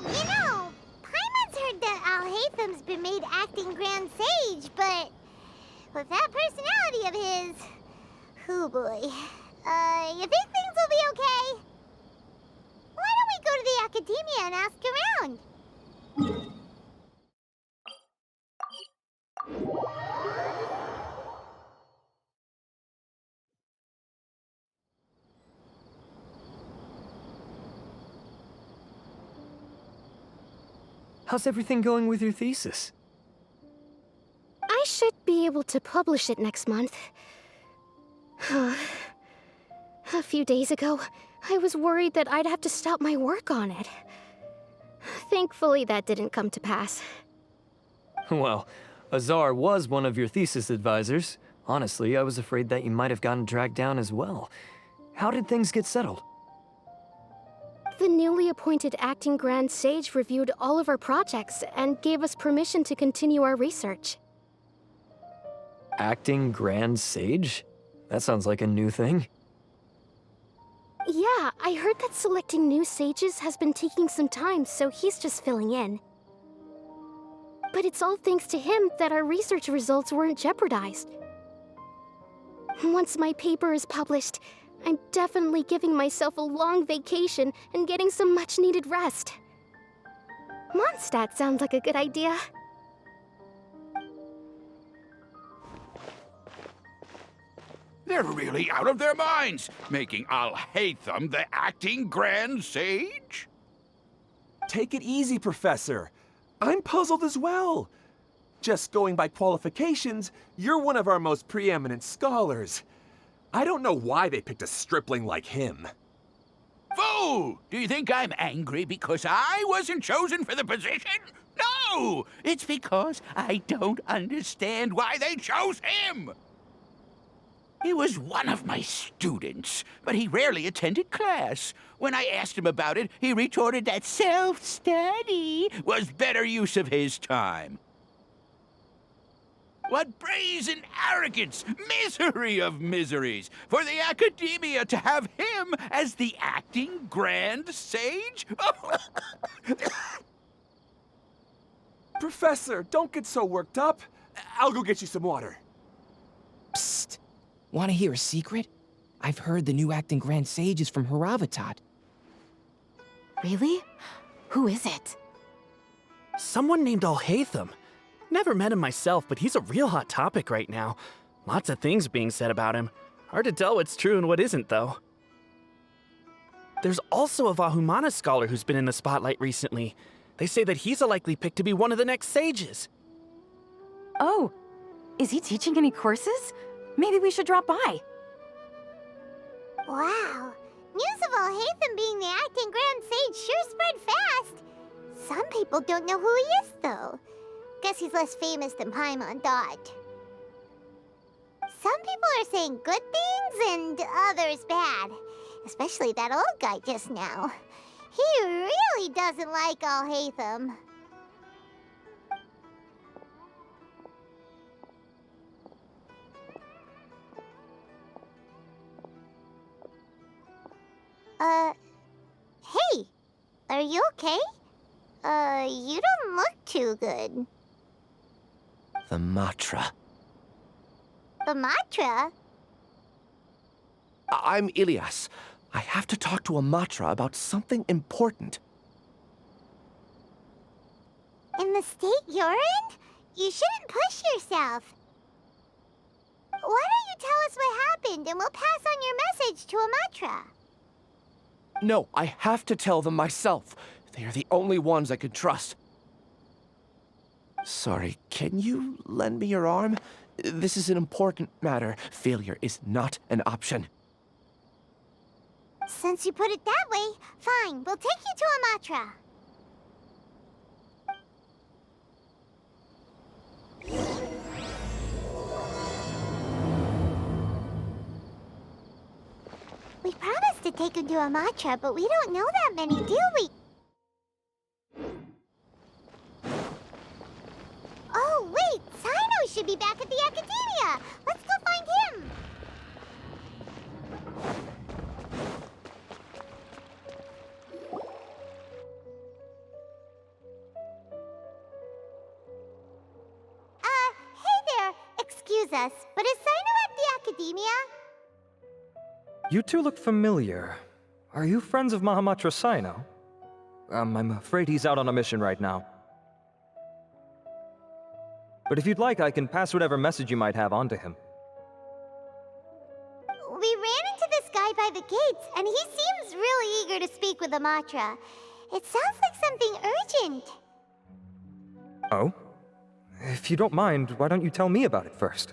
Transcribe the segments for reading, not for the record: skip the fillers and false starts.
You know, Paimon's heard that Alhaitham's been made acting Grand Sage, but with that personality of his, oh boy, you think things will be okay? Why don't we go to the Akademiya and ask around? How's everything going with your thesis? I should be able to publish it next month. A few days ago, I was worried that I'd have to stop my work on it. Thankfully, that didn't come to pass. Well, Azar was one of your thesis advisors. Honestly, I was afraid that you might have gotten dragged down as well. How did things get settled? The newly appointed acting Grand Sage reviewed all of our projects and gave us permission to continue our research. Acting Grand Sage? That sounds like a new thing. Yeah, I heard that selecting new sages has been taking some time, so he's just filling in. But it's all thanks to him that our research results weren't jeopardized. Once my paper is published, I'm definitely giving myself a long vacation and getting some much-needed rest. Mondstadt sounds like a good idea. They're really out of their minds, making Alhaitham the acting Grand Sage? Take it easy, Professor. I'm puzzled as well. Just going by qualifications, you're one of our most preeminent scholars. I don't know why they picked a stripling like him. Fool! Do you think I'm angry because I wasn't chosen for the position? No! It's because I don't understand why they chose him! He was one of my students, but he rarely attended class. When I asked him about it, he retorted that self-study was better use of his time. What brazen arrogance! Misery of miseries! For the Akademiya to have him as the acting Grand Sage? Professor, don't get so worked up. I'll go get you some water. Psst. Want to hear a secret? I've heard the new acting Grand Sage is from Haravatat. Really? Who is it? Someone named Alhaitham. Never met him myself, but he's a real hot topic right now. Lots of things being said about him. Hard to tell what's true and what isn't, though. There's also a Vahumana scholar who's been in the spotlight recently. They say that he's a likely pick to be one of the next sages. Oh, is he teaching any courses? Maybe we should drop by. Wow. News of Alhaitham being the acting Grand Sage sure spread fast. Some people don't know who he is, though. Guess he's less famous than Paimon thought. Some people are saying good things and others bad. Especially that old guy just now. He really doesn't like Alhaitham. Hey, are you okay? You don't look too good. The Matra. The Matra? I'm Ilias. I have to talk to a Matra about something important. In the state you're in? You shouldn't push yourself. Why don't you tell us what happened and we'll pass on your message to a Matra? No, I have to tell them myself. They are the only ones I could trust. Sorry, can you lend me your arm? This is an important matter. Failure is not an option. Since you put it that way, fine, we'll take you to a Matra. We promised to take him to a Matra, but we don't know that many, do we? should be back at the Akademiya. Let's go find him. Hey there. Excuse us, but is Sino at the Akademiya? You two look familiar. Are you friends of Mahamatra Sino? I'm afraid he's out on a mission right now. But if you'd like, I can pass whatever message you might have on to him. We ran into this guy by the gates, and he seems really eager to speak with Amatra. It sounds like something urgent. Oh? If you don't mind, why don't you tell me about it first?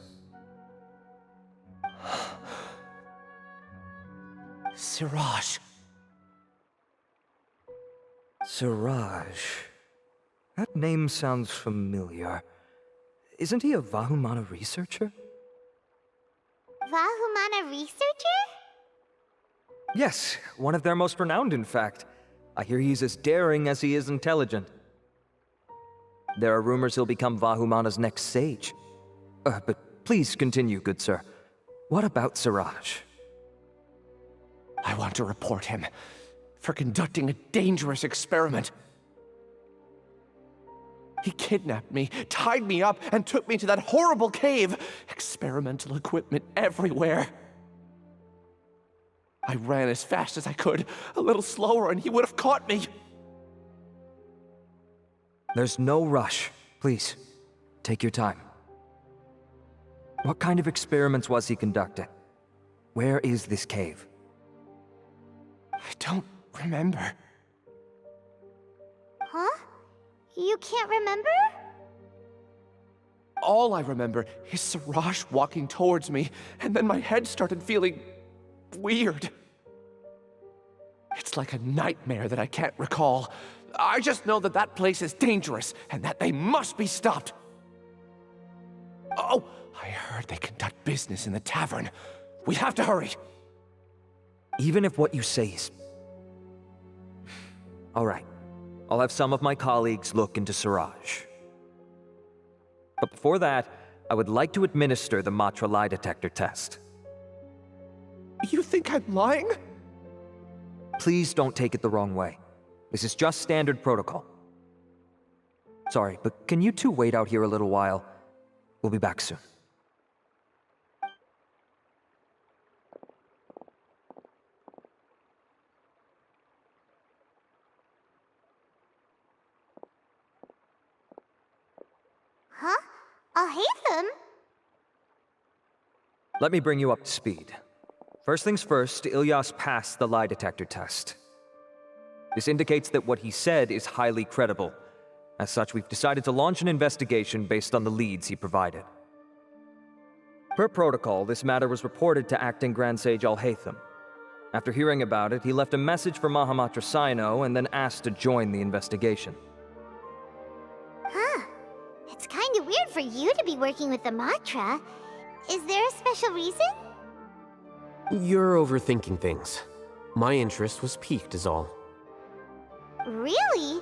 Siraj. Siraj. That name sounds familiar. Isn't he a Vahumana researcher? Vahumana researcher? Yes, one of their most renowned, in fact. I hear he's as daring as he is intelligent. There are rumors he'll become Vahumana's next sage. But please continue, good sir. What about Siraj? I want to report him for conducting a dangerous experiment. He kidnapped me, tied me up, and took me to that horrible cave. Experimental equipment everywhere. I ran as fast as I could, a little slower, and he would have caught me. There's no rush. Please, take your time. What kind of experiments was he conducting? Where is this cave? I don't remember. Huh? You can't remember? All I remember is Siraj walking towards me, and then my head started feeling weird. It's like a nightmare that I can't recall. I just know that that place is dangerous, and that they must be stopped. Oh, I heard they conduct business in the tavern. We have to hurry. Even if what you say is... All right. I'll have some of my colleagues look into Siraj. But before that, I would like to administer the Matra lie detector test. You think I'm lying? Please don't take it the wrong way. This is just standard protocol. Sorry, but can you two wait out here a little while? We'll be back soon. Huh? Alhaitham? Let me bring you up to speed. First things first, Ilyas passed the lie detector test. This indicates that what he said is highly credible. As such, we've decided to launch an investigation based on the leads he provided. Per protocol, this matter was reported to Acting Grand Sage Alhaitham. After hearing about it, he left a message for Mahamatra Sino and then asked to join the investigation. Huh. It's kind of weird for you to be working with the Matra. Is there a special reason? You're overthinking things. My interest was piqued is all. Really?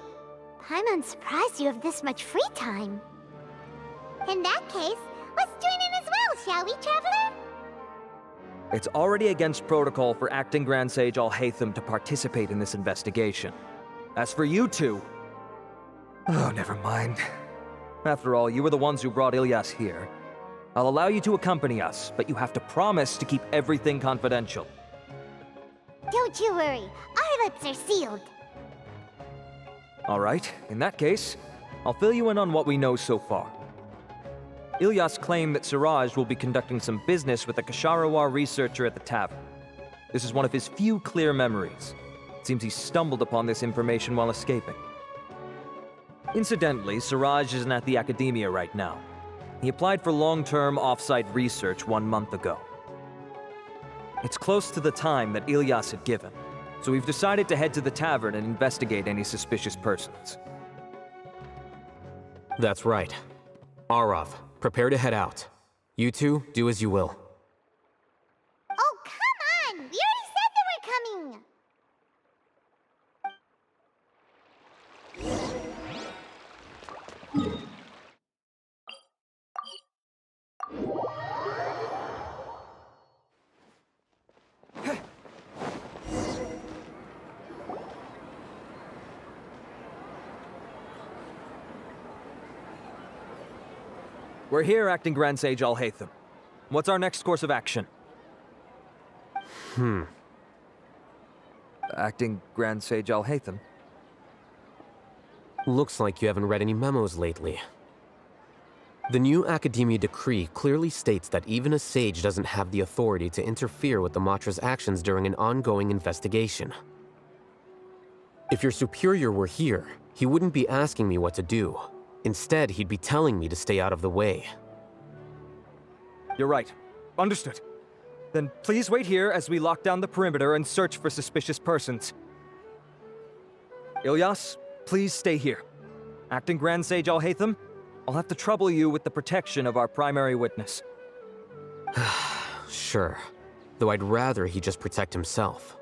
I'm surprised you have this much free time. In that case, let's join in as well, shall we, Traveler? It's already against protocol for Acting Grand Sage Alhaitham to participate in this investigation. As for you two... Oh, never mind. After all, you were the ones who brought Ilyas here. I'll allow you to accompany us, but you have to promise to keep everything confidential. Don't you worry, our lips are sealed. All right, in that case, I'll fill you in on what we know so far. Ilyas claimed that Siraj will be conducting some business with a Kasharawar researcher at the tavern. This is one of his few clear memories. It seems he stumbled upon this information while escaping. Incidentally, Siraj isn't at the Akademiya right now. He applied for long-term off-site research 1 month ago. It's close to the time that Ilyas had given, so we've decided to head to the tavern and investigate any suspicious persons. That's right. Arav, prepare to head out. You two, do as you will. We're here, Acting Grand Sage Alhaitham. What's our next course of action? Acting Grand Sage Alhaitham? Looks like you haven't read any memos lately. The new Akademiya decree clearly states that even a sage doesn't have the authority to interfere with the Matra's actions during an ongoing investigation. If your superior were here, he wouldn't be asking me what to do. Instead, he'd be telling me to stay out of the way. You're right. Understood. Then please wait here as we lock down the perimeter and search for suspicious persons. Ilyas, please stay here. Acting Grand Sage Alhaitham, I'll have to trouble you with the protection of our primary witness. Sure. Though I'd rather he just protect himself.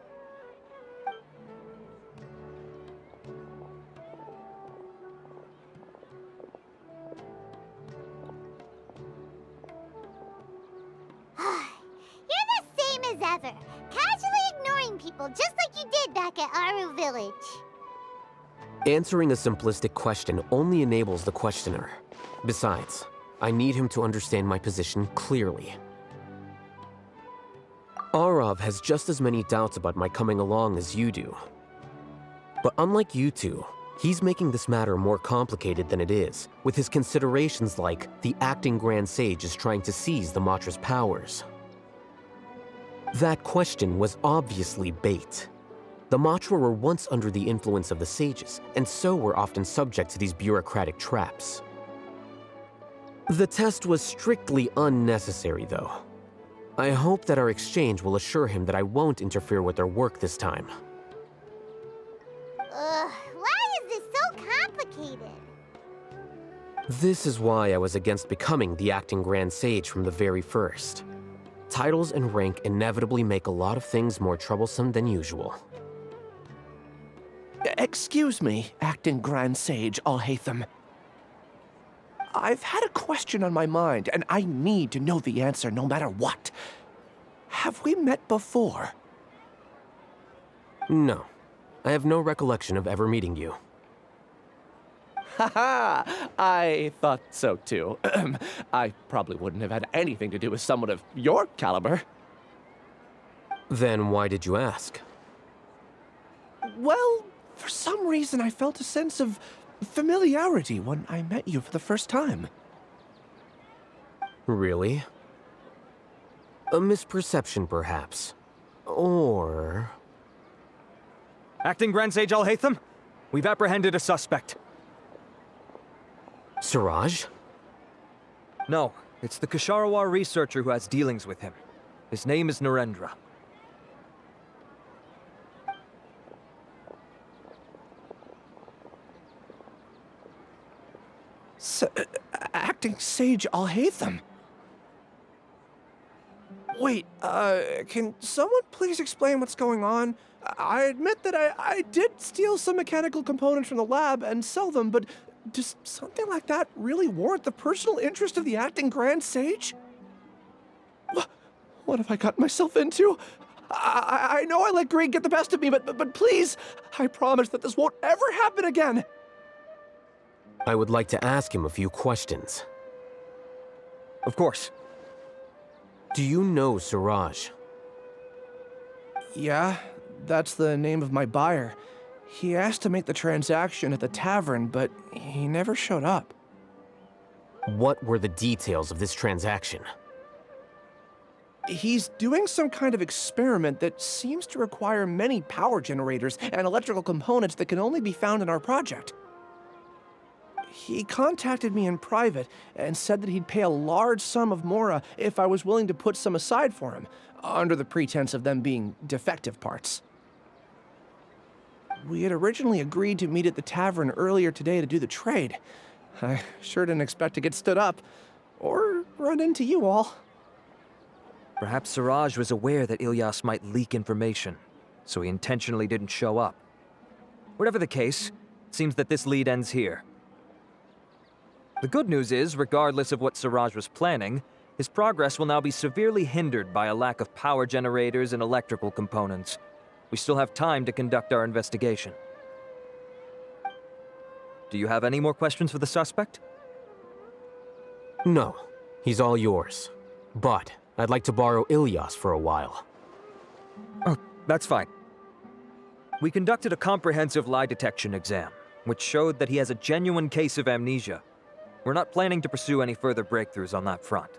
Ever, casually ignoring people just like you did back at Aru Village. Answering a simplistic question only enables the questioner. Besides, I need him to understand my position clearly. Arav has just as many doubts about my coming along as you do. But unlike you two, he's making this matter more complicated than it is, with his considerations like the Acting Grand Sage is trying to seize the Matra's powers. That question was obviously bait. The Matra were once under the influence of the sages, and so were often subject to these bureaucratic traps. The test was strictly unnecessary, though. I hope that our exchange will assure him that I won't interfere with their work this time. Why is this so complicated? This is why I was against becoming the Acting Grand Sage from the very first. Titles and rank inevitably make a lot of things more troublesome than usual. Excuse me, Acting Grand Sage Alhaitham. I've had a question on my mind, and I need to know the answer no matter what. Have we met before? No. I have no recollection of ever meeting you. Haha, I thought so too. I probably wouldn't have had anything to do with someone of your caliber. Then why did you ask? Well, for some reason I felt a sense of familiarity when I met you for the first time. Really? A misperception, perhaps. Or... Acting Grand Sage Alhaitham, we've apprehended a suspect. Siraj? No, it's the Ksharawar researcher who has dealings with him. His name is Narendra. Acting Sage Alhaitham? Wait, can someone please explain what's going on? I admit that I did steal some mechanical components from the lab and sell them, but does something like that really warrant the personal interest of the Acting Grand Sage? What have I gotten myself into? I know I let greed get the best of me, but please, I promise that this won't ever happen again. I would like to ask him a few questions. Of course. Do you know Siraj? Yeah, that's the name of my buyer. He asked to make the transaction at the tavern, but he never showed up. What were the details of this transaction? He's doing some kind of experiment that seems to require many power generators and electrical components that can only be found in our project. He contacted me in private and said that he'd pay a large sum of Mora if I was willing to put some aside for him, under the pretense of them being defective parts. We had originally agreed to meet at the tavern earlier today to do the trade. I sure didn't expect to get stood up, or run into you all. Perhaps Siraj was aware that Ilyas might leak information, so he intentionally didn't show up. Whatever the case, it seems that this lead ends here. The good news is, regardless of what Siraj was planning, his progress will now be severely hindered by a lack of power generators and electrical components. We still have time to conduct our investigation. Do you have any more questions for the suspect? No, he's all yours. But I'd like to borrow Ilyas for a while. Oh, that's fine. We conducted a comprehensive lie detection exam, which showed that he has a genuine case of amnesia. We're not planning to pursue any further breakthroughs on that front.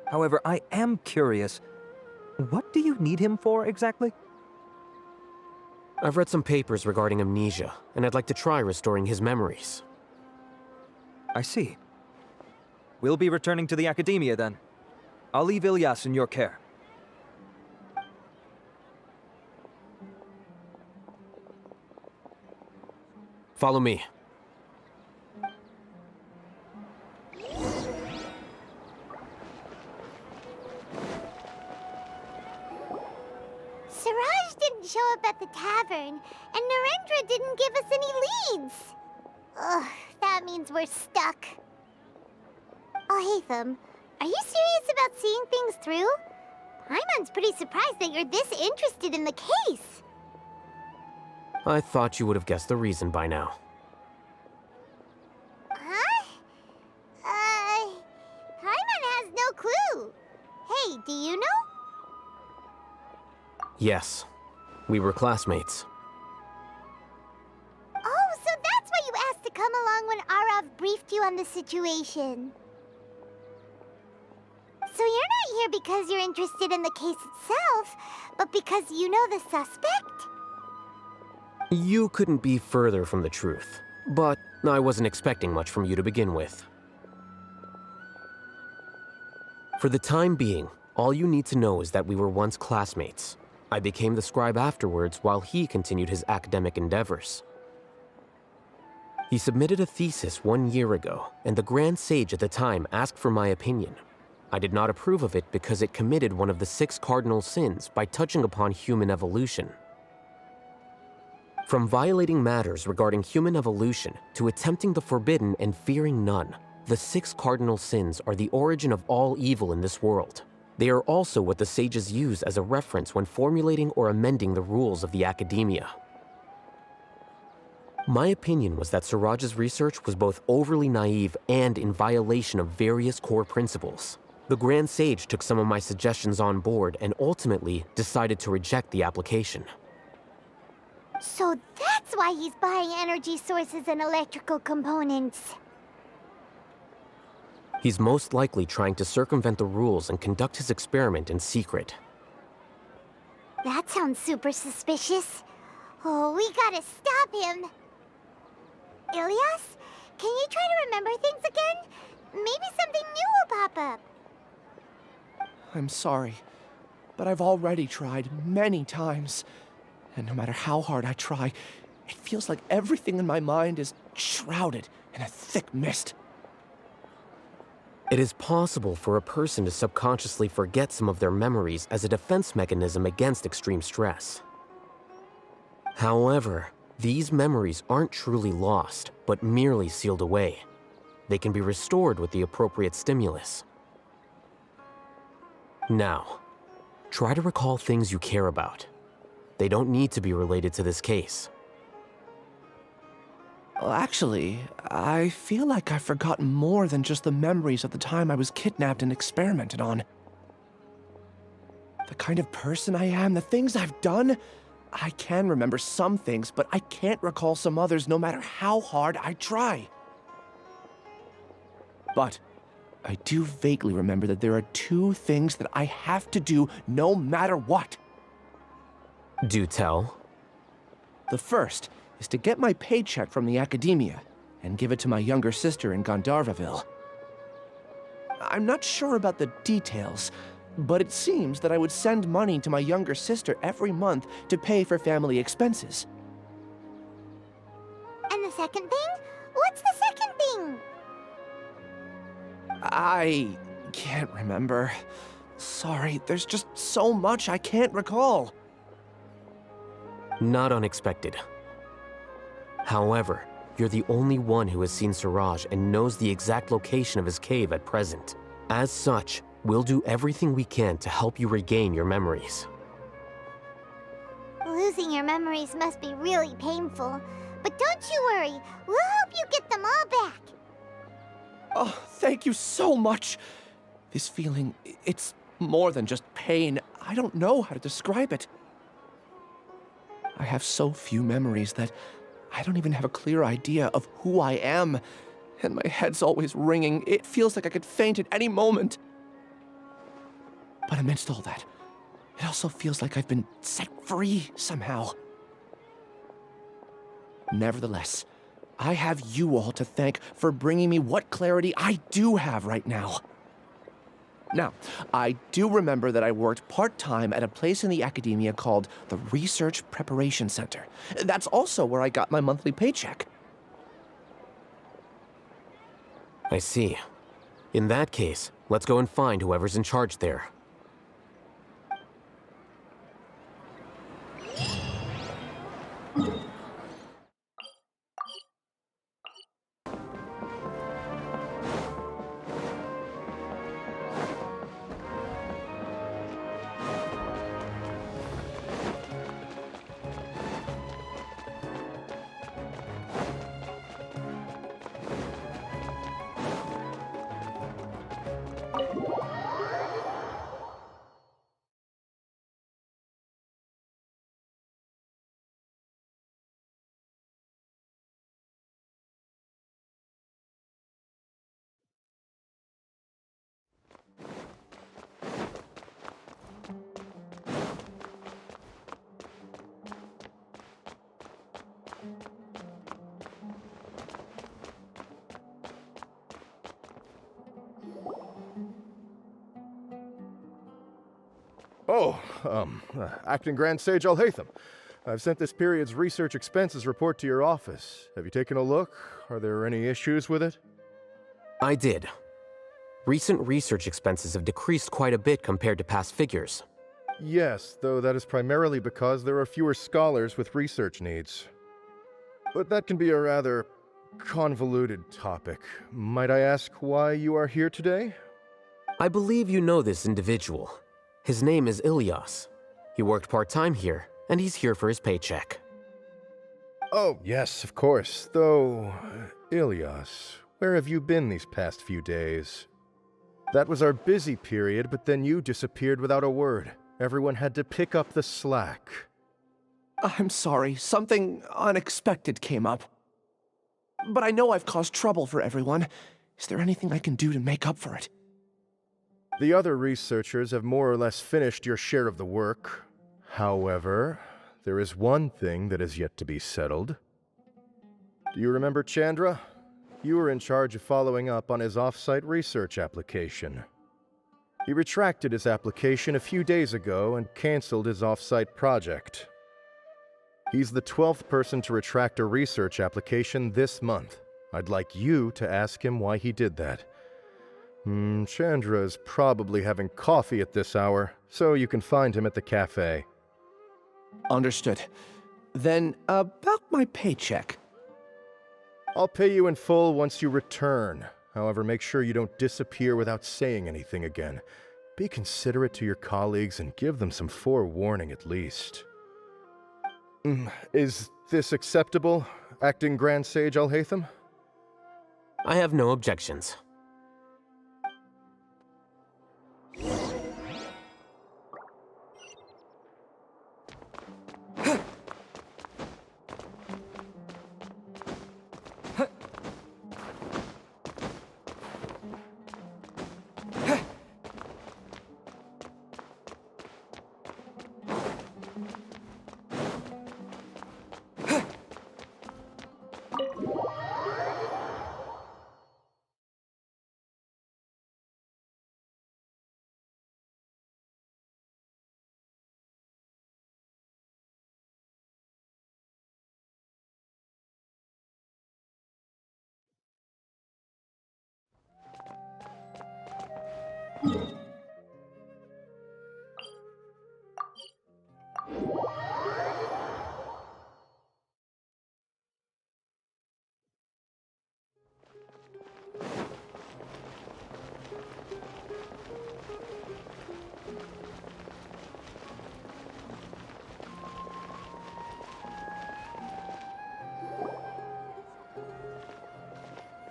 However, I am curious, what do you need him for exactly? I've read some papers regarding amnesia, and I'd like to try restoring his memories. I see. We'll be returning to the Akademiya then. I'll leave Ilyas in your care. Follow me. Siraj didn't show up at the tavern, and Narendra didn't give us any leads. Ugh, that means we're stuck. Alhaitham, are you serious about seeing things through? Paimon's pretty surprised that you're this interested in the case. I thought you would have guessed the reason by now. Huh? Paimon has no clue. Hey, do you know? Yes, we were classmates. Oh, so that's why you asked to come along when Arav briefed you on the situation. So you're not here because you're interested in the case itself, but because you know the suspect? You couldn't be further from the truth, but I wasn't expecting much from you to begin with. For the time being, all you need to know is that we were once classmates. I became the scribe afterwards while he continued his academic endeavors. He submitted a thesis 1 year ago, and the Grand Sage at the time asked for my opinion. I did not approve of it because it committed one of the 6 cardinal sins by touching upon human evolution. From violating matters regarding human evolution to attempting the forbidden and fearing none, the 6 cardinal sins are the origin of all evil in this world. They are also what the sages use as a reference when formulating or amending the rules of the Akademiya. My opinion was that Siraj's research was both overly naive and in violation of various core principles. The Grand Sage took some of my suggestions on board and ultimately decided to reject the application. So that's why he's buying energy sources and electrical components. He's most likely trying to circumvent the rules and conduct his experiment in secret. That sounds super suspicious. Oh, we gotta stop him. Ilyas, can you try to remember things again? Maybe something new will pop up. I'm sorry, but I've already tried many times. And no matter how hard I try, it feels like everything in my mind is shrouded in a thick mist. It is possible for a person to subconsciously forget some of their memories as a defense mechanism against extreme stress. However, these memories aren't truly lost, but merely sealed away. They can be restored with the appropriate stimulus. Now, try to recall things you care about. They don't need to be related to this case. Well, actually, I feel like I've forgotten more than just the memories of the time I was kidnapped and experimented on. The kind of person I am, the things I've done, I can remember some things, but I can't recall some others no matter how hard I try. But I do vaguely remember that there are 2 things that I have to do no matter what. Do tell. The first is to get my paycheck from the Akademiya and give it to my younger sister in Gandharvaville. I'm not sure about the details, but it seems that I would send money to my younger sister every month to pay for family expenses. And the second thing? What's the second thing? I can't remember. Sorry, there's just so much I can't recall. Not unexpected. However, you're the only one who has seen Siraj and knows the exact location of his cave at present. As such, we'll do everything we can to help you regain your memories. Losing your memories must be really painful. But don't you worry, we'll help you get them all back. Oh, thank you so much. This feeling, it's more than just pain. I don't know how to describe it. I have so few memories that I don't even have a clear idea of who I am. And my head's always ringing. It feels like I could faint at any moment. But amidst all that, it also feels like I've been set free somehow. Nevertheless, I have you all to thank for bringing me what clarity I do have right now. Now, I do remember that I worked part-time at a place in the Akademiya called the Research Preparation Center. That's also where I got my monthly paycheck. I see. In that case, let's go and find whoever's in charge there. Acting Grand Sage Alhaitham. I've sent this period's research expenses report to your office. Have you taken a look? Are there any issues with it? I did. Recent research expenses have decreased quite a bit compared to past figures. Yes, though that is primarily because there are fewer scholars with research needs. But that can be a rather convoluted topic. Might I ask why you are here today? I believe you know this individual. His name is Ilyas. He worked part-time here, and he's here for his paycheck. Oh, yes, of course. Though, Ilyas, where have you been these past few days? That was our busy period, but then you disappeared without a word. Everyone had to pick up the slack. I'm sorry, something unexpected came up. But I know I've caused trouble for everyone. Is there anything I can do to make up for it? The other researchers have more or less finished your share of the work. However, there is one thing that is yet to be settled. Do you remember Chandra? You were in charge of following up on his off-site research application. He retracted his application a few days ago and canceled his off-site project. He's the 12th person to retract a research application this month. I'd like you to ask him why he did that. Chandra is probably having coffee at this hour, so you can find him at the cafe. Understood. Then, about my paycheck. I'll pay you in full once you return. However, make sure you don't disappear without saying anything again. Be considerate to your colleagues and give them some forewarning at least. Is this acceptable, Acting Grand Sage Alhaitham? I have no objections.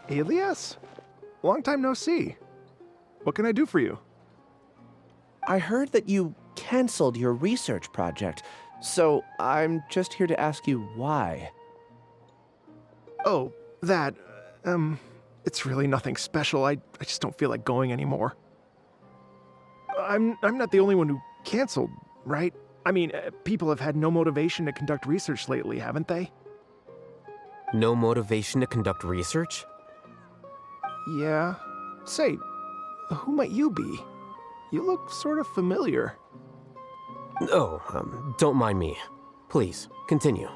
Ilyas? long time no see. What can I do for you? I heard that you canceled your research project, so I'm just here to ask you why. Oh, that, it's really nothing special. I just don't feel like going anymore. I'm not the only one who canceled, right? I mean, people have had no motivation to conduct research lately, haven't they? No motivation to conduct research? Yeah. Say, who might you be? You look sort of familiar. Oh, don't mind me. Please, continue.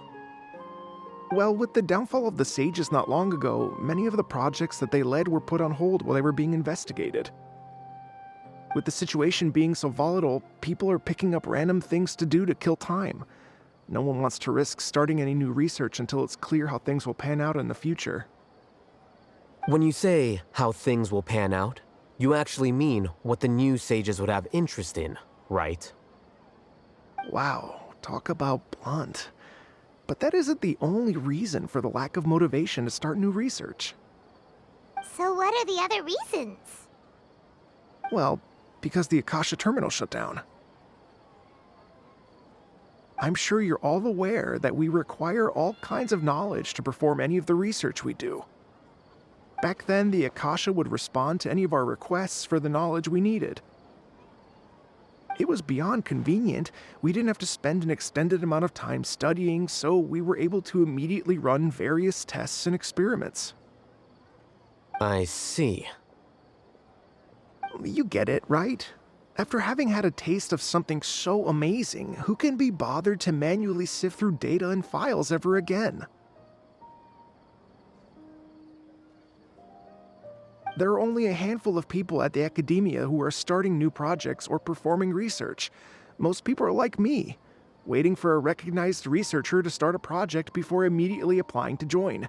Well, with the downfall of the sages not long ago, many of the projects that they led were put on hold while they were being investigated. With the situation being so volatile, people are picking up random things to do to kill time. No one wants to risk starting any new research until it's clear how things will pan out in the future. When you say how things will pan out, you actually mean what the new sages would have interest in, right? Wow, talk about blunt. But that isn't the only reason for the lack of motivation to start new research. So what are the other reasons? Well, because the Akasha terminal shut down. I'm sure you're all aware that we require all kinds of knowledge to perform any of the research we do. Back then, the Akasha would respond to any of our requests for the knowledge we needed. It was beyond convenient. We didn't have to spend an extended amount of time studying, so we were able to immediately run various tests and experiments. I see. You get it, right? After having had a taste of something so amazing, who can be bothered to manually sift through data and files ever again? There are only a handful of people at the Akademiya who are starting new projects or performing research. Most people are like me, waiting for a recognized researcher to start a project before immediately applying to join.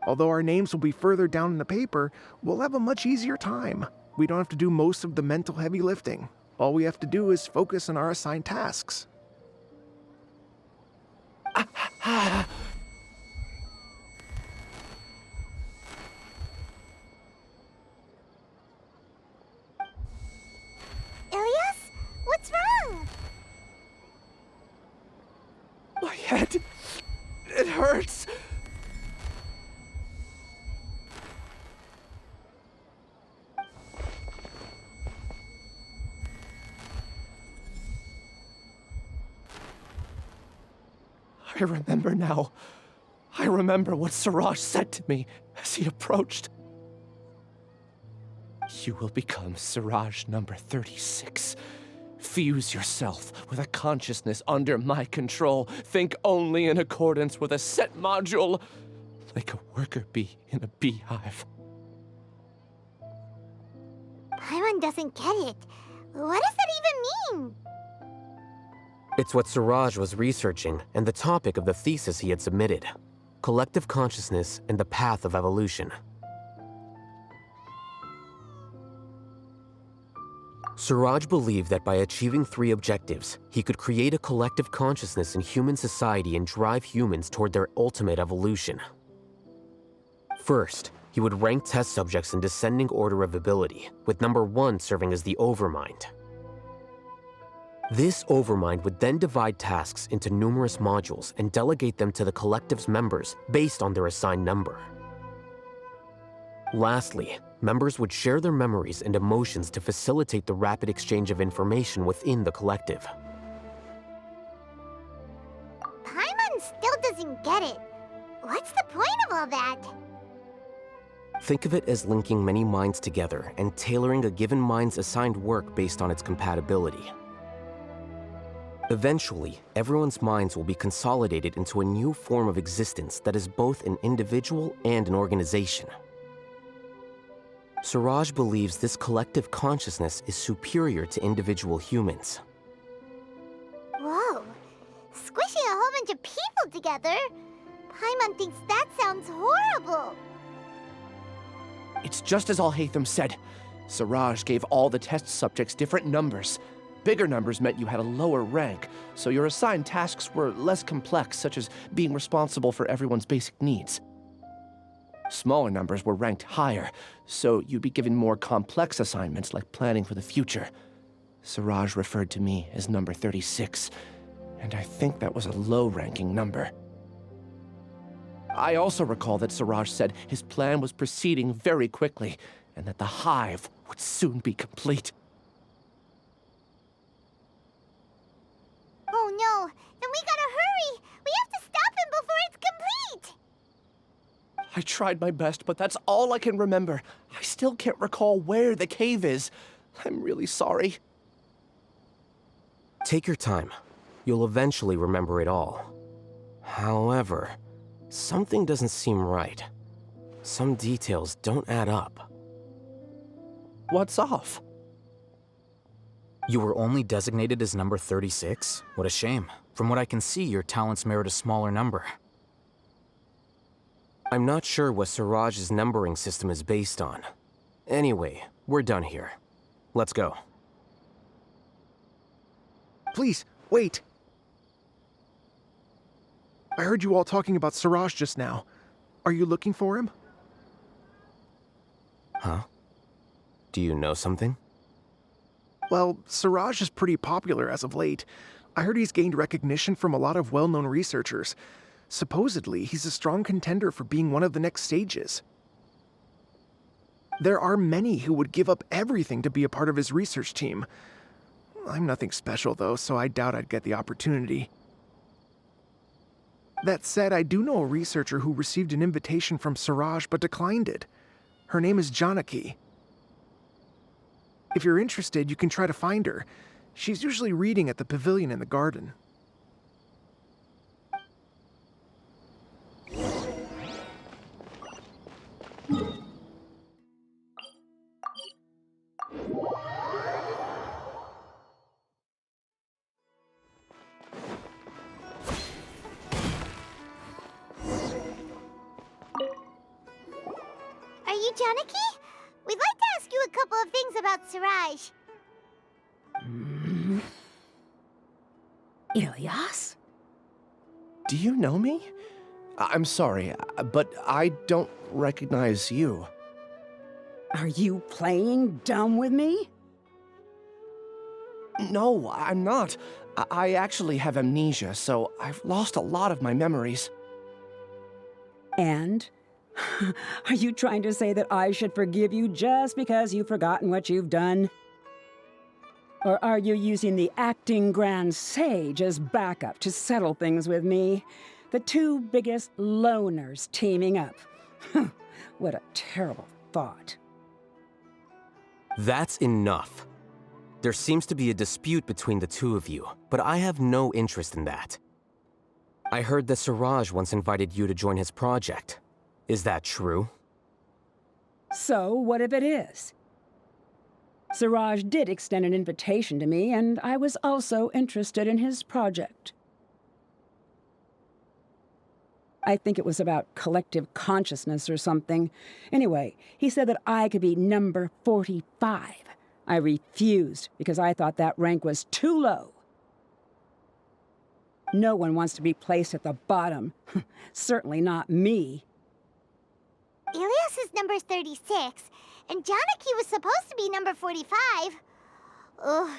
Although our names will be further down in the paper, we'll have a much easier time. We don't have to do most of the mental heavy lifting. All we have to do is focus on our assigned tasks. Ilyas? What's wrong? My head, it hurts. I remember now. I remember what Siraj said to me as he approached. You will become Siraj number 36. Fuse yourself with a consciousness under my control. Think only in accordance with a set module, like a worker bee in a beehive. Paimon doesn't get it. What does that even mean? It's what Siraj was researching and the topic of the thesis he had submitted. Collective consciousness and the path of evolution. Siraj believed that by achieving 3 objectives, he could create a collective consciousness in human society and drive humans toward their ultimate evolution. First, he would rank test subjects in descending order of ability, with number 1 serving as the overmind. This overmind would then divide tasks into numerous modules and delegate them to the collective's members based on their assigned number. Lastly, members would share their memories and emotions to facilitate the rapid exchange of information within the collective. Paimon still doesn't get it. What's the point of all that? Think of it as linking many minds together and tailoring a given mind's assigned work based on its compatibility. Eventually, everyone's minds will be consolidated into a new form of existence that is both an individual and an organization. Siraj believes this collective consciousness is superior to individual humans. Whoa. Squishing a whole bunch of people together? Paimon thinks that sounds horrible. It's just as Alhaitham said. Siraj gave all the test subjects different numbers. Bigger numbers meant you had a lower rank, so your assigned tasks were less complex, such as being responsible for everyone's basic needs. Smaller numbers were ranked higher, so you'd be given more complex assignments like planning for the future. Siraj referred to me as number 36, and I think that was a low-ranking number. I also recall that Siraj said his plan was proceeding very quickly, and that the hive would soon be complete. Oh no, then we gotta hurry! We have to stop him before it's complete! I tried my best, but that's all I can remember. I still can't recall where the cave is. I'm really sorry. Take your time. You'll eventually remember it all. However, something doesn't seem right. Some details don't add up. What's off? You were only designated as number 36? What a shame. From what I can see, your talents merit a smaller number. I'm not sure what Siraj's numbering system is based on. Anyway, we're done here. Let's go. Please, wait! I heard you all talking about Siraj just now. Are you looking for him? Huh? Do you know something? Well, Siraj is pretty popular as of late. I heard he's gained recognition from a lot of well-known researchers. Supposedly, he's a strong contender for being one of the next sages. There are many who would give up everything to be a part of his research team. I'm nothing special, though, so I doubt I'd get the opportunity. That said, I do know a researcher who received an invitation from Siraj but declined it. Her name is Janaki. If you're interested, you can try to find her. She's usually reading at the pavilion in the garden. Are you Janaki? We'd like to ask you a couple of things about Siraj. Ilyas? Do you know me? I'm sorry, but I don't recognize you. Are you playing dumb with me? No, I'm not. I actually have amnesia, so I've lost a lot of my memories. And? Are you trying to say that I should forgive you just because you've forgotten what you've done? Or are you using the acting Grand Sage as backup to settle things with me? The two biggest loners teaming up. What a terrible thought. That's enough. There seems to be a dispute between the two of you, but I have no interest in that. I heard that Siraj once invited you to join his project. Is that true? So, what if it is? Siraj did extend an invitation to me, and I was also interested in his project. I think it was about collective consciousness or something. Anyway, he said that I could be number 45. I refused because I thought that rank was too low. No one wants to be placed at the bottom. Certainly not me. Ilyas is number 36, and Janaki was supposed to be number 45. Ugh,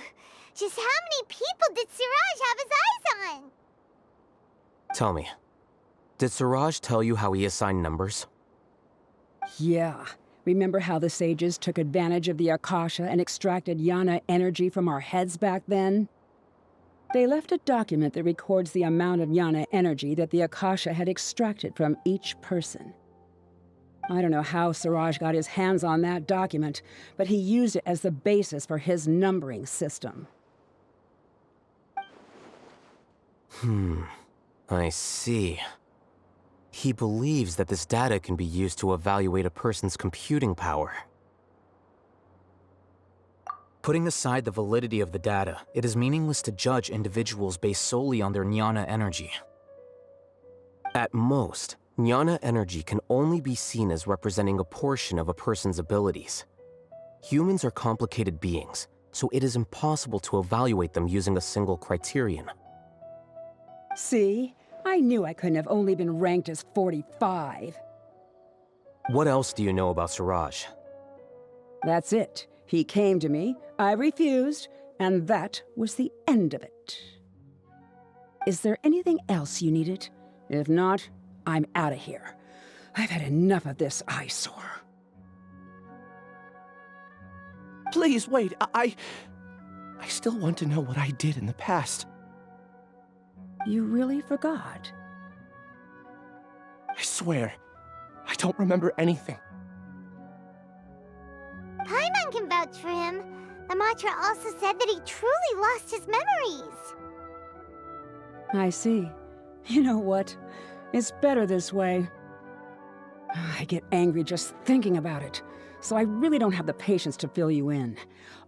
just how many people did Siraj have his eyes on? Tell me, did Siraj tell you how he assigned numbers? Yeah. Remember how the sages took advantage of the Akasha and extracted Yana energy from our heads back then? They left a document that records the amount of Yana energy that the Akasha had extracted from each person. I don't know how Siraj got his hands on that document, but he used it as the basis for his numbering system. I see. He believes that this data can be used to evaluate a person's computing power. Putting aside the validity of the data, it is meaningless to judge individuals based solely on their jnana energy. At most, jnana energy can only be seen as representing a portion of a person's abilities. Humans are complicated beings, so it is impossible to evaluate them using a single criterion. See? I knew I couldn't have only been ranked as 45. What else do you know about Suraj? That's it. He came to me, I refused, and that was the end of it. Is there anything else you needed? If not, I'm out of here. I've had enough of this eyesore. Please, wait. I still want to know what I did in the past. You really forgot? I swear, I don't remember anything. Paimon can vouch for him. The mantra also said that he truly lost his memories. I see. You know what? It's better this way. I get angry just thinking about it, so I really don't have the patience to fill you in.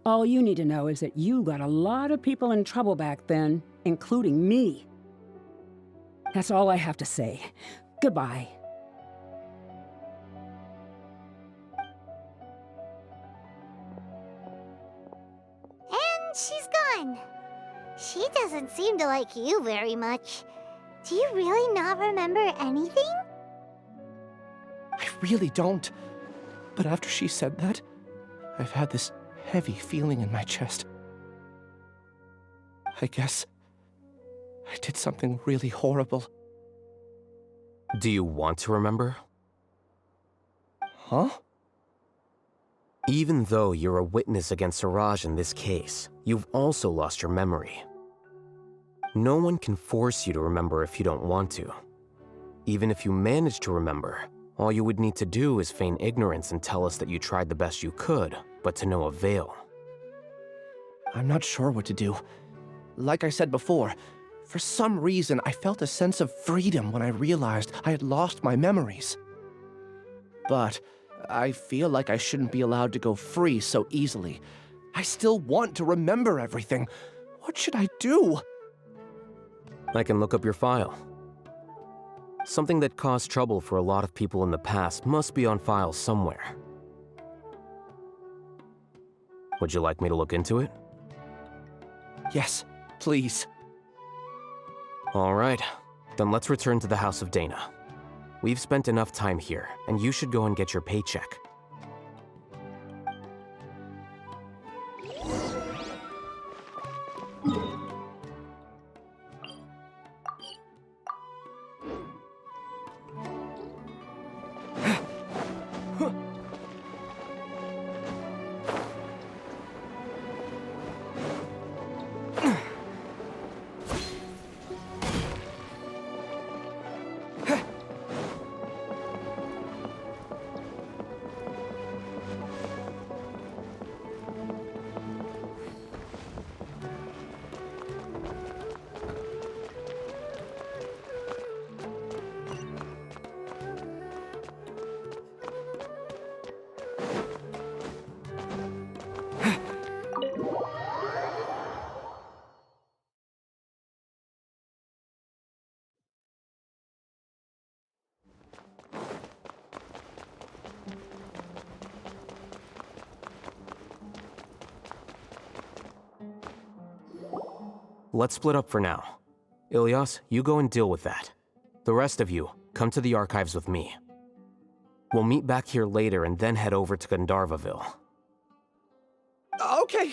All you need to know is that you got a lot of people in trouble back then, including me. That's all I have to say. Goodbye. And she's gone. She doesn't seem to like you very much. Do you really not remember anything? I really don't. But after she said that, I've had this heavy feeling in my chest. I guess I did something really horrible. Do you want to remember? Huh? Even though you're a witness against Suraj in this case, you've also lost your memory. No one can force you to remember if you don't want to. Even if you manage to remember, all you would need to do is feign ignorance and tell us that you tried the best you could, but to no avail. I'm not sure what to do. Like I said before, for some reason I felt a sense of freedom when I realized I had lost my memories. But I feel like I shouldn't be allowed to go free so easily. I still want to remember everything. What should I do? I can look up your file. Something that caused trouble for a lot of people in the past must be on file somewhere. Would you like me to look into it? Yes, please. All right, then let's return to the House of Dana. We've spent enough time here, and you should go and get your paycheck. Let's split up for now. Ilyas, you go and deal with that. The rest of you, come to the archives with me. We'll meet back here later and then head over to Gandharvaville. Okay.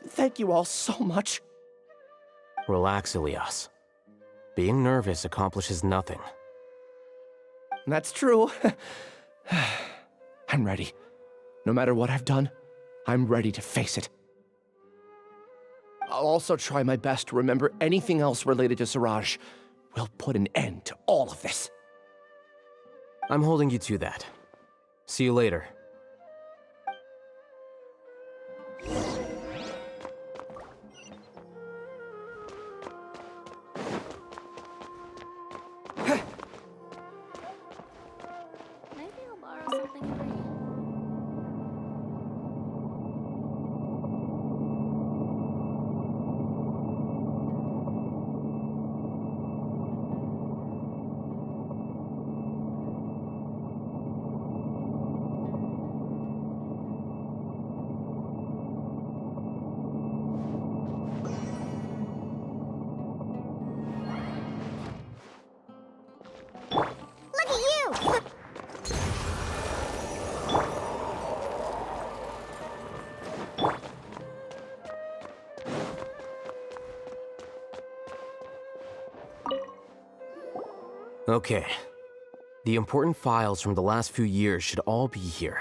Thank you all so much. Relax, Ilyas. Being nervous accomplishes nothing. That's true. I'm ready. No matter what I've done, I'm ready to face it. I'll also try my best to remember anything else related to Suraj. We'll put an end to all of this. I'm holding you to that. See you later. Maybe I'll borrow something from you. Okay. The important files from the last few years should all be here.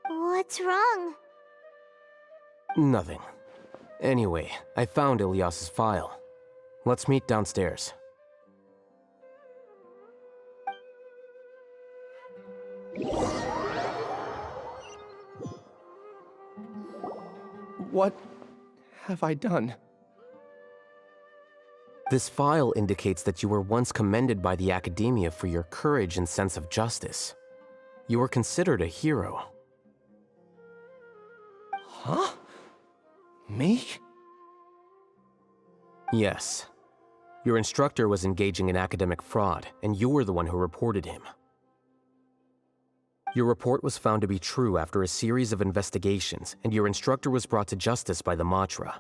What's wrong? Nothing. Anyway, I found Ilyas's file. Let's meet downstairs. What have I done? This file indicates that you were once commended by the Akademiya for your courage and sense of justice. You were considered a hero. Huh? Me? Yes. Your instructor was engaging in academic fraud, and you were the one who reported him. Your report was found to be true after a series of investigations, and your instructor was brought to justice by the Matra.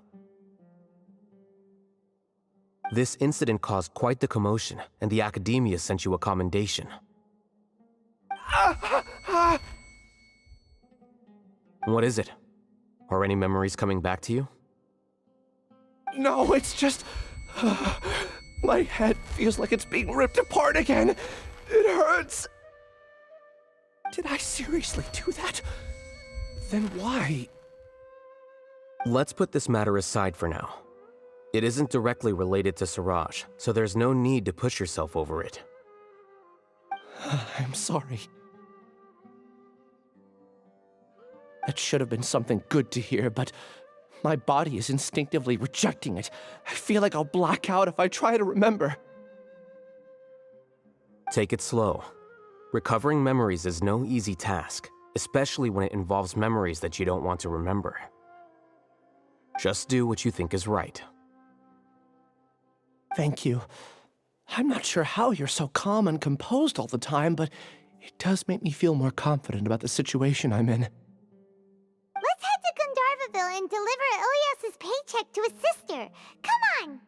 This incident caused quite the commotion, and the Akademiya sent you a commendation. What is it? Are any memories coming back to you? No, it's just... my head feels like it's being ripped apart again. It hurts. Did I seriously do that? Then why? Let's put this matter aside for now. It isn't directly related to Siraj, so there's no need to push yourself over it. I'm sorry. That should have been something good to hear, but my body is instinctively rejecting it. I feel like I'll black out if I try to remember. Take it slow. Recovering memories is no easy task, especially when it involves memories that you don't want to remember. Just do what you think is right. Thank you. I'm not sure how you're so calm and composed all the time, but it does make me feel more confident about the situation I'm in. Let's head to Gandharvaville and deliver Ilyas's paycheck to his sister. Come on!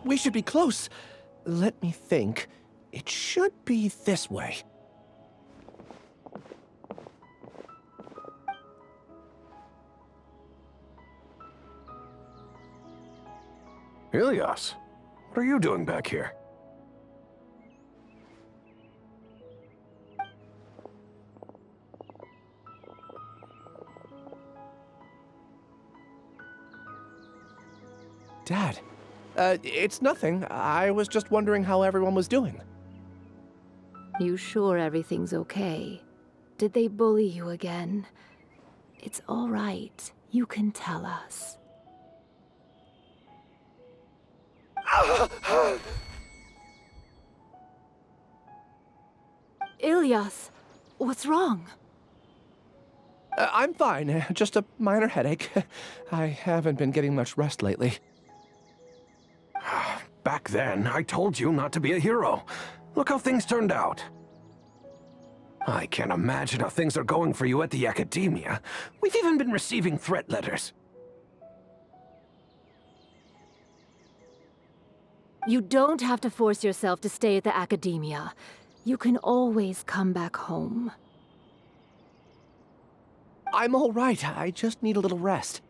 We should be close. Let me think. It should be this way. Ilyas, what are you doing back here? Dad, it's nothing. I was just wondering how everyone was doing. You sure everything's okay? Did they bully you again? It's all right. You can tell us. Ilyas, what's wrong? I'm fine. Just a minor headache. I haven't been getting much rest lately. Back then, I told you not to be a hero. Look how things turned out. I can't imagine how things are going for you at the Akademiya. We've even been receiving threat letters. You don't have to force yourself to stay at the Akademiya. You can always come back home. I'm all right. I just need a little rest.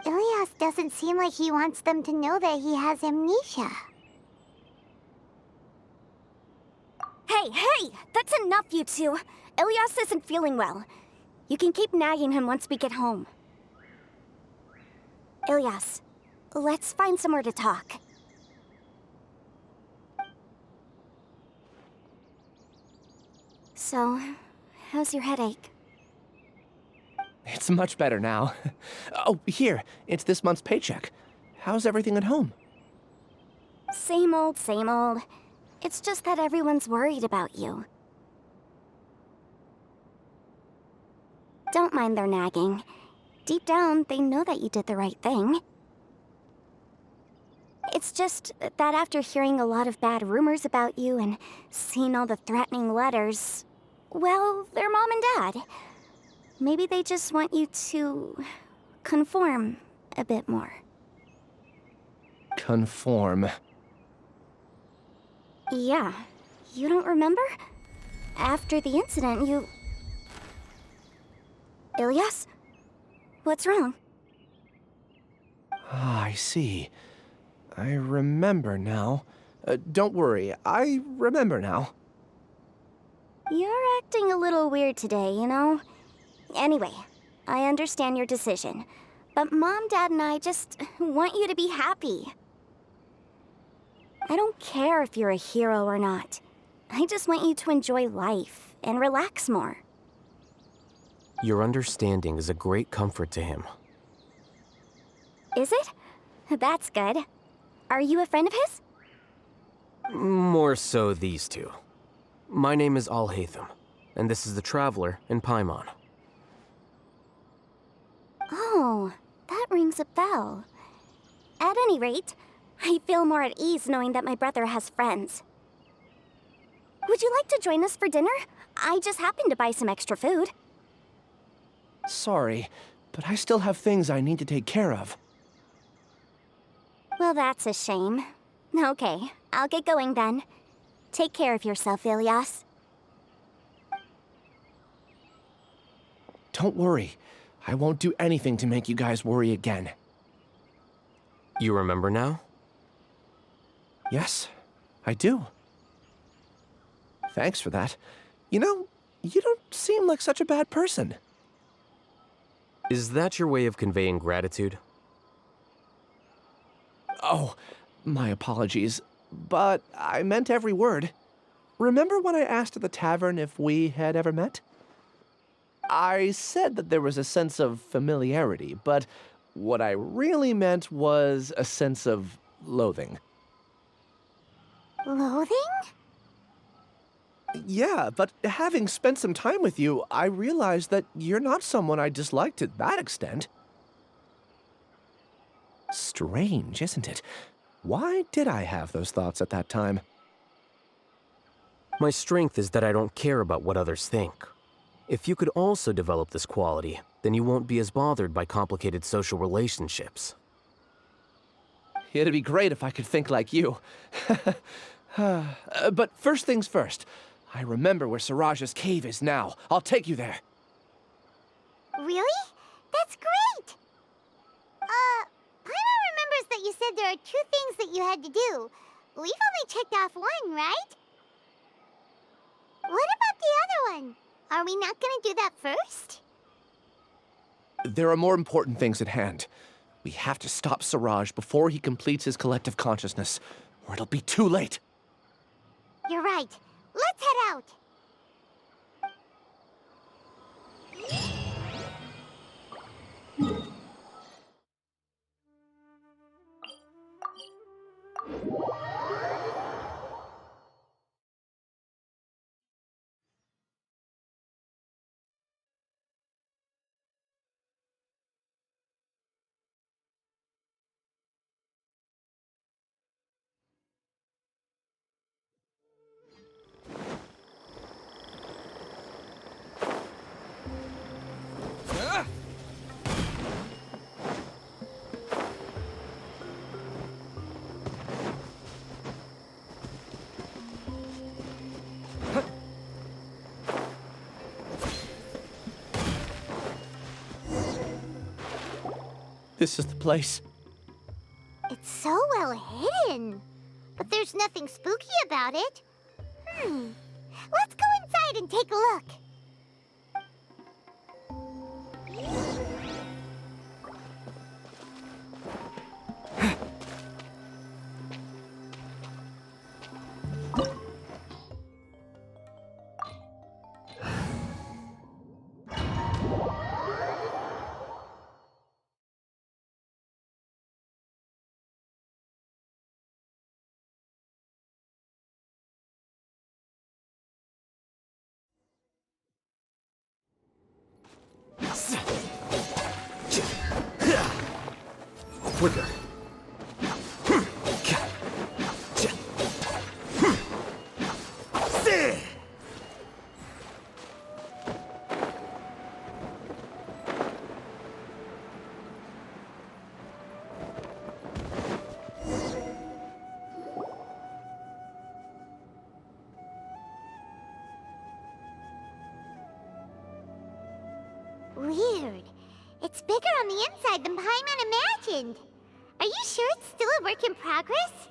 Ilias doesn't seem like he wants them to know that he has amnesia. Hey! That's enough, you two! Ilias isn't feeling well. You can keep nagging him once we get home. Ilias, let's find somewhere to talk. So, how's your headache? It's much better now. Oh, here. It's this month's paycheck. How's everything at home? Same old, same old. It's just that everyone's worried about you. Don't mind their nagging. Deep down, they know that you did the right thing. It's just that after hearing a lot of bad rumors about you and seeing all the threatening letters, well, they're mom and dad. Maybe they just want you to conform a bit more. Conform. Yeah. You don't remember? After the incident, you... Ilias? What's wrong? Ah, I see. I remember now. Don't worry, I remember now. You're acting a little weird today, you know? Anyway, I understand your decision. But Mom, Dad, and I just want you to be happy. I don't care if you're a hero or not. I just want you to enjoy life and relax more. Your understanding is a great comfort to him. Is it? That's good. Are you a friend of his? More so these two. My name is Alhaitham, and this is the Traveler in Paimon. Oh, that rings a bell. At any rate, I feel more at ease knowing that my brother has friends. Would you like to join us for dinner? I just happened to buy some extra food. Sorry, but I still have things I need to take care of. Well, that's a shame. Okay, I'll get going then. Take care of yourself, Ilias. Don't worry. I won't do anything to make you guys worry again. You remember now? Yes, I do. Thanks for that. You know, you don't seem like such a bad person. Is that your way of conveying gratitude? Oh, my apologies, but I meant every word. Remember when I asked at the tavern if we had ever met? I said that there was a sense of familiarity, but what I really meant was a sense of loathing. Loathing? Yeah, but having spent some time with you, I realized that you're not someone I dislike to that extent. Strange, isn't it? Why did I have those thoughts at that time? My strength is that I don't care about what others think. If you could also develop this quality, then you won't be as bothered by complicated social relationships. It'd be great if I could think like you. But first things first. I remember where Siraj's cave is now. I'll take you there. Really? That's great! Paimon remembers that you said there are 2 things that you had to do. We've only checked off 1, right? What about the other one? Are we not gonna do that first? There are more important things at hand. We have to stop Siraj before he completes his collective consciousness, or it'll be too late. You're right. Let's head out. this is the place. It's so well hidden. But there's nothing spooky about it. Let's go inside and take a look. Quicker. Weird. It's bigger on the inside than Paimon imagined. Are you sure it's still a work in progress?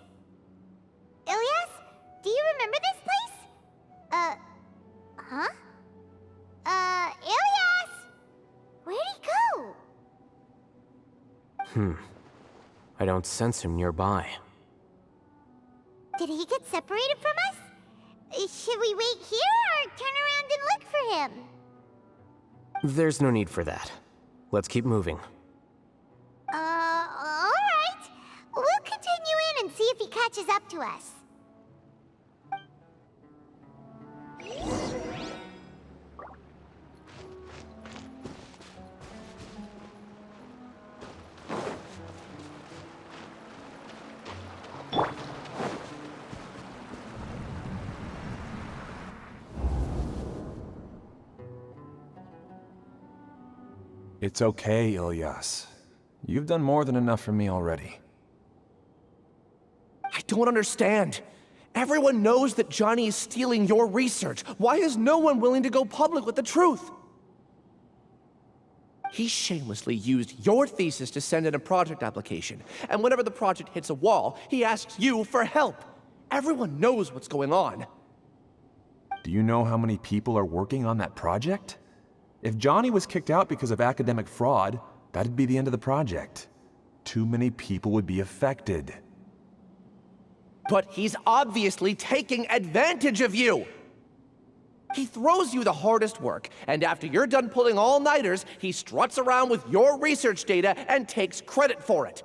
Ilyas, do you remember this place? Huh? Ilyas! Where'd he go? I don't sense him nearby. Did he get separated from us? Should we wait here or turn around and look for him? There's no need for that. Let's keep moving. Alright. We'll continue in and see if he catches up to us. It's okay, Ilyas. You've done more than enough for me already. I don't understand. Everyone knows that Johnny is stealing your research. Why is no one willing to go public with the truth? He shamelessly used your thesis to send in a project application, and whenever the project hits a wall, he asks you for help. Everyone knows what's going on. Do you know how many people are working on that project? If Johnny was kicked out because of academic fraud, that'd be the end of the project. Too many people would be affected. But he's obviously taking advantage of you! He throws you the hardest work, and after you're done pulling all-nighters, he struts around with your research data and takes credit for it.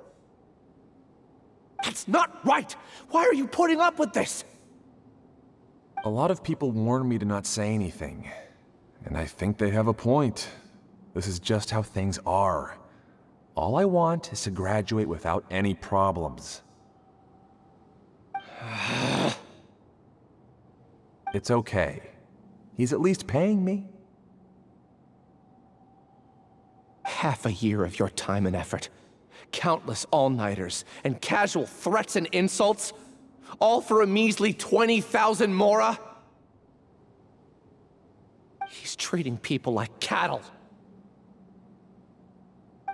That's not right! Why are you putting up with this? A lot of people warn me to not say anything. And I think they have a point. This is just how things are. All I want is to graduate without any problems. It's okay. He's at least paying me. Half a year of your time and effort. Countless all-nighters and casual threats and insults. All for a measly 20,000 mora? He's treating people like cattle.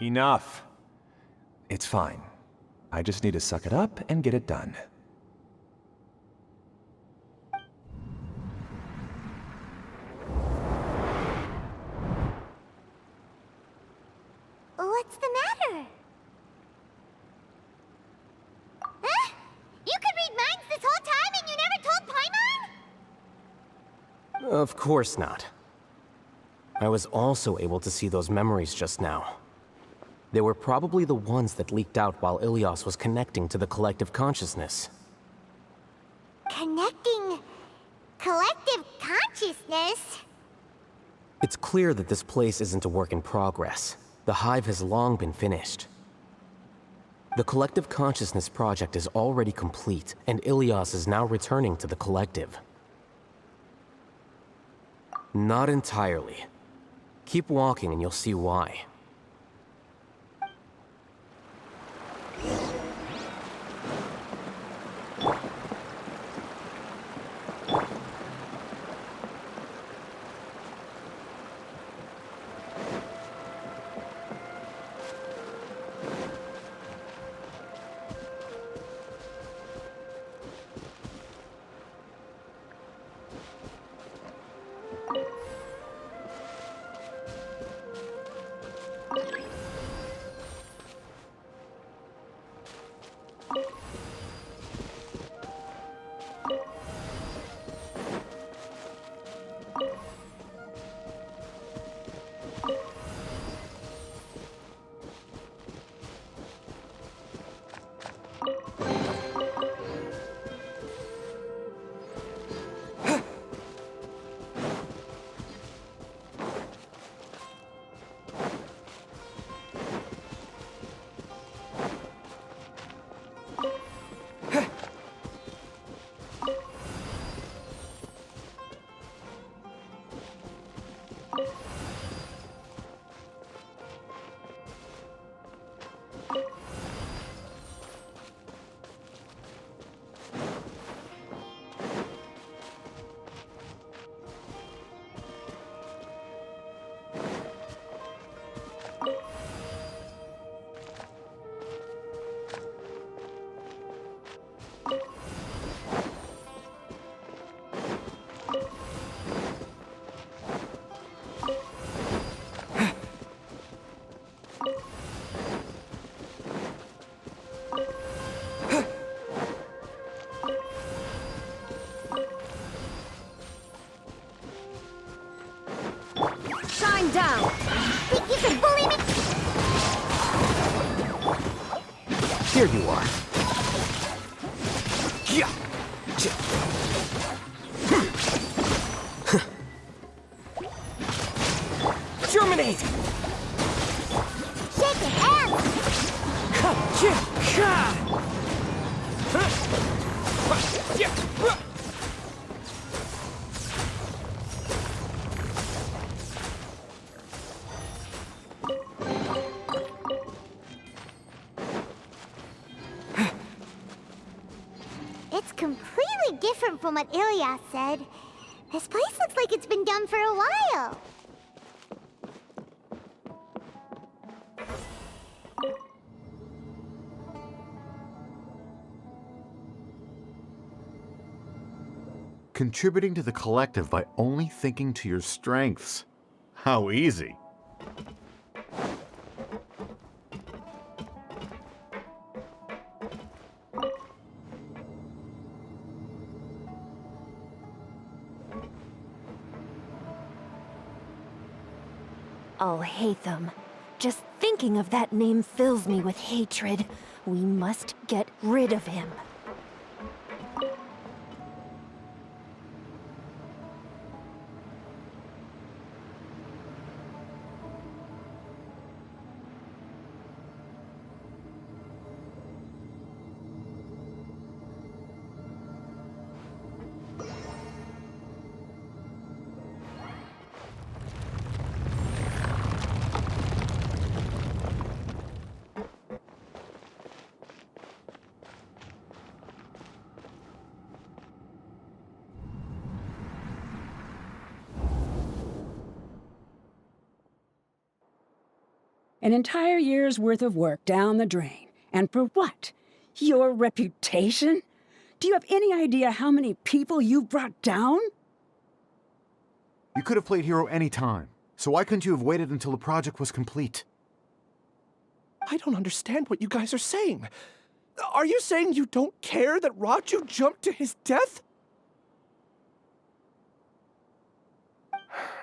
Enough. It's fine. I just need to suck it up and get it done. What's the matter? Huh? You could read minds this whole time and you never told Paimon? Of course not. I was also able to see those memories just now. They were probably the ones that leaked out while Ilyas was connecting to the collective consciousness. Connecting collective consciousness? It's clear that this place isn't a work in progress. The hive has long been finished. The collective consciousness project is already complete, and Ilyas is now returning to the collective. Not entirely. Keep walking and you'll see why. Germinate! Shake your hands! It's completely different from what Ilyas said. This place looks like it's been done for a while. Contributing to the collective by only thinking to your strengths. How easy. Alhaitham. Just thinking of that name fills me with hatred. We must get rid of him. An entire year's worth of work down the drain. And for what? Your reputation? Do you have any idea how many people you've brought down? You could have played hero any time, so why couldn't you have waited until the project was complete? I don't understand what you guys are saying. Are you saying you don't care that Raju jumped to his death?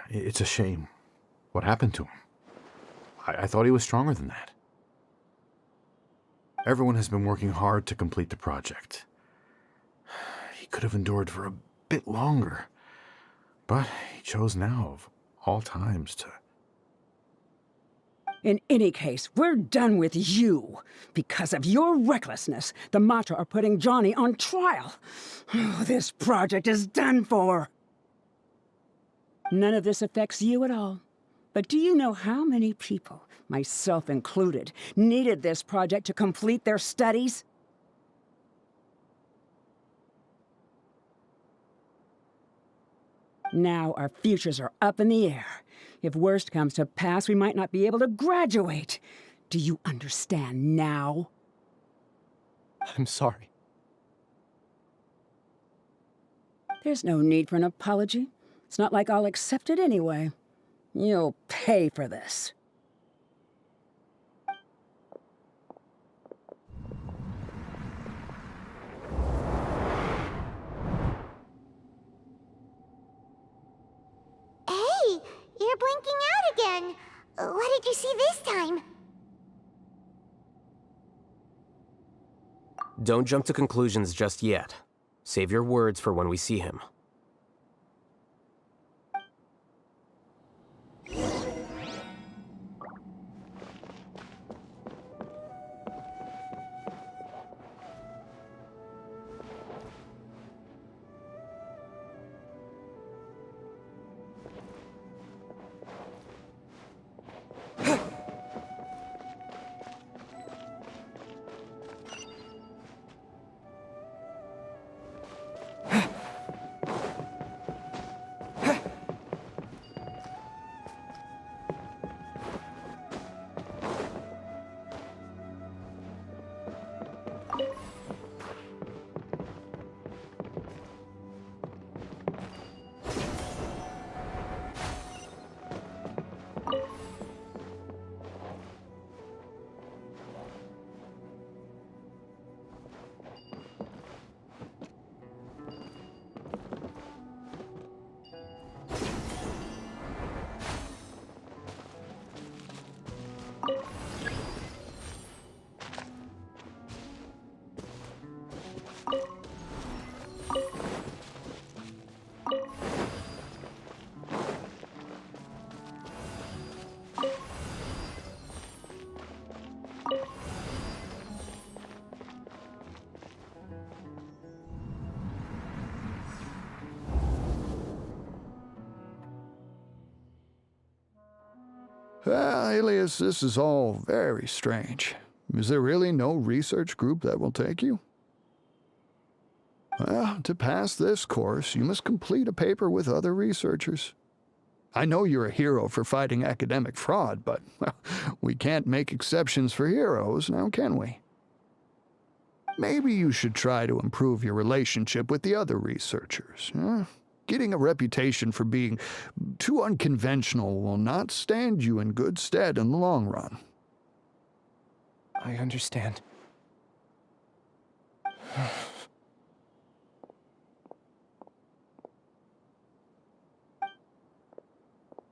It's a shame. What happened to him? I thought he was stronger than that. Everyone has been working hard to complete the project. He could have endured for a bit longer, but he chose now, of all times, to... In any case, we're done with you. Because of your recklessness, the Matra are putting Johnny on trial. This project is done for. None of this affects you at all. But do you know how many people, myself included, needed this project to complete their studies? Now our futures are up in the air. If worst comes to pass, we might not be able to graduate. Do you understand now? I'm sorry. There's no need for an apology. It's not like I'll accept it anyway. You'll pay for this. Hey, you're blinking out again. What did you see this time? Don't jump to conclusions just yet. Save your words for when we see him. Alias, this is all very strange. Is there really no research group that will take you? Well, to pass this course, you must complete a paper with other researchers. I know you're a hero for fighting academic fraud, but well, we can't make exceptions for heroes, now can we? Maybe you should try to improve your relationship with the other researchers. Huh? Getting a reputation for being too unconventional will not stand you in good stead in the long run. I understand.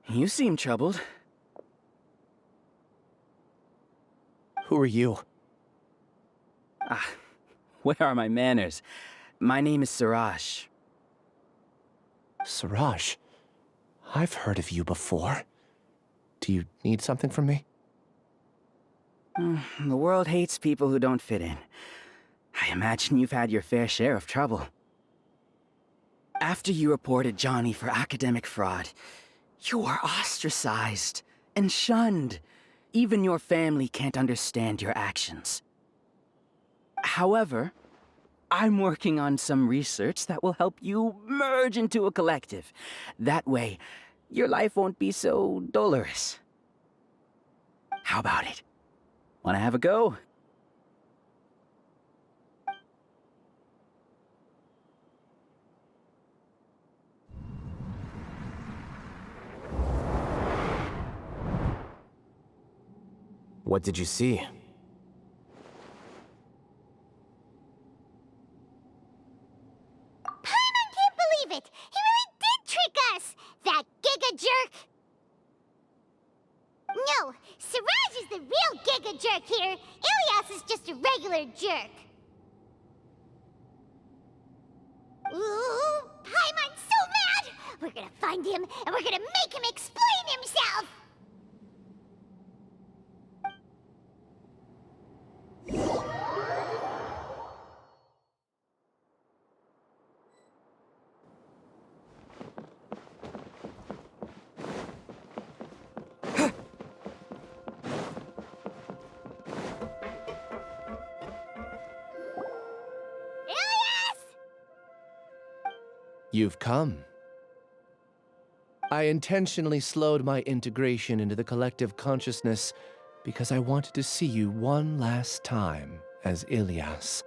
You seem troubled. Who are you? Where are my manners? My name is Suraj. Suraj? I've heard of you before. Do you need something from me? The world hates people who don't fit in. I imagine you've had your fair share of trouble. After you reported Johnny for academic fraud, you are ostracized and shunned. Even your family can't understand your actions. However, I'm working on some research that will help you merge into a collective. That way, your life won't be so dolorous. How about it? Wanna have a go? What did you see? Paimon can't believe it! He really did trick us! That giga jerk! No, Suraj is the real giga jerk here. Ilias is just a regular jerk. Ooh, Paimon's so mad! We're gonna find him, and we're gonna make him explain himself! You've come. I intentionally slowed my integration into the collective consciousness because I wanted to see you one last time as Ilias.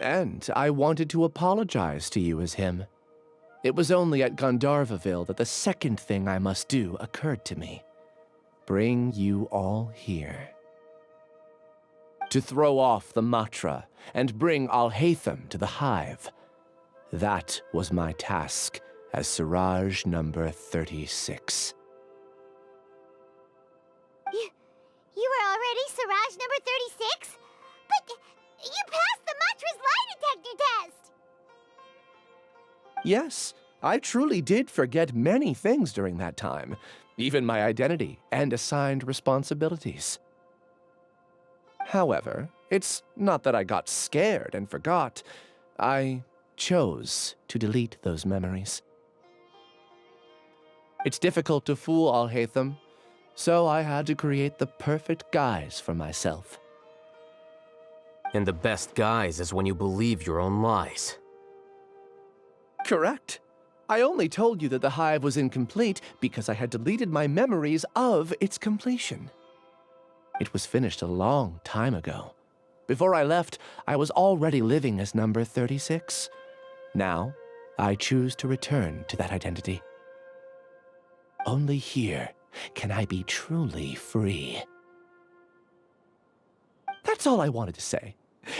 And I wanted to apologize to you as him. It was only at Gandharvaville that the second thing I must do occurred to me. Bring you all here. To throw off the Matra and bring Alhaitham to the hive. That was my task as Suraj number 36. You were already Suraj number 36? But you passed the Matra's lie detector test! Yes, I truly did forget many things during that time, even my identity and assigned responsibilities. However, it's not that I got scared and forgot. I chose to delete those memories. It's difficult to fool Alhaitham, so I had to create the perfect guise for myself. And the best guise is when you believe your own lies. Correct. I only told you that the hive was incomplete because I had deleted my memories of its completion. It was finished a long time ago. Before I left, I was already living as number 36. Now, I choose to return to that identity. Only here can I be truly free. That's all I wanted to say.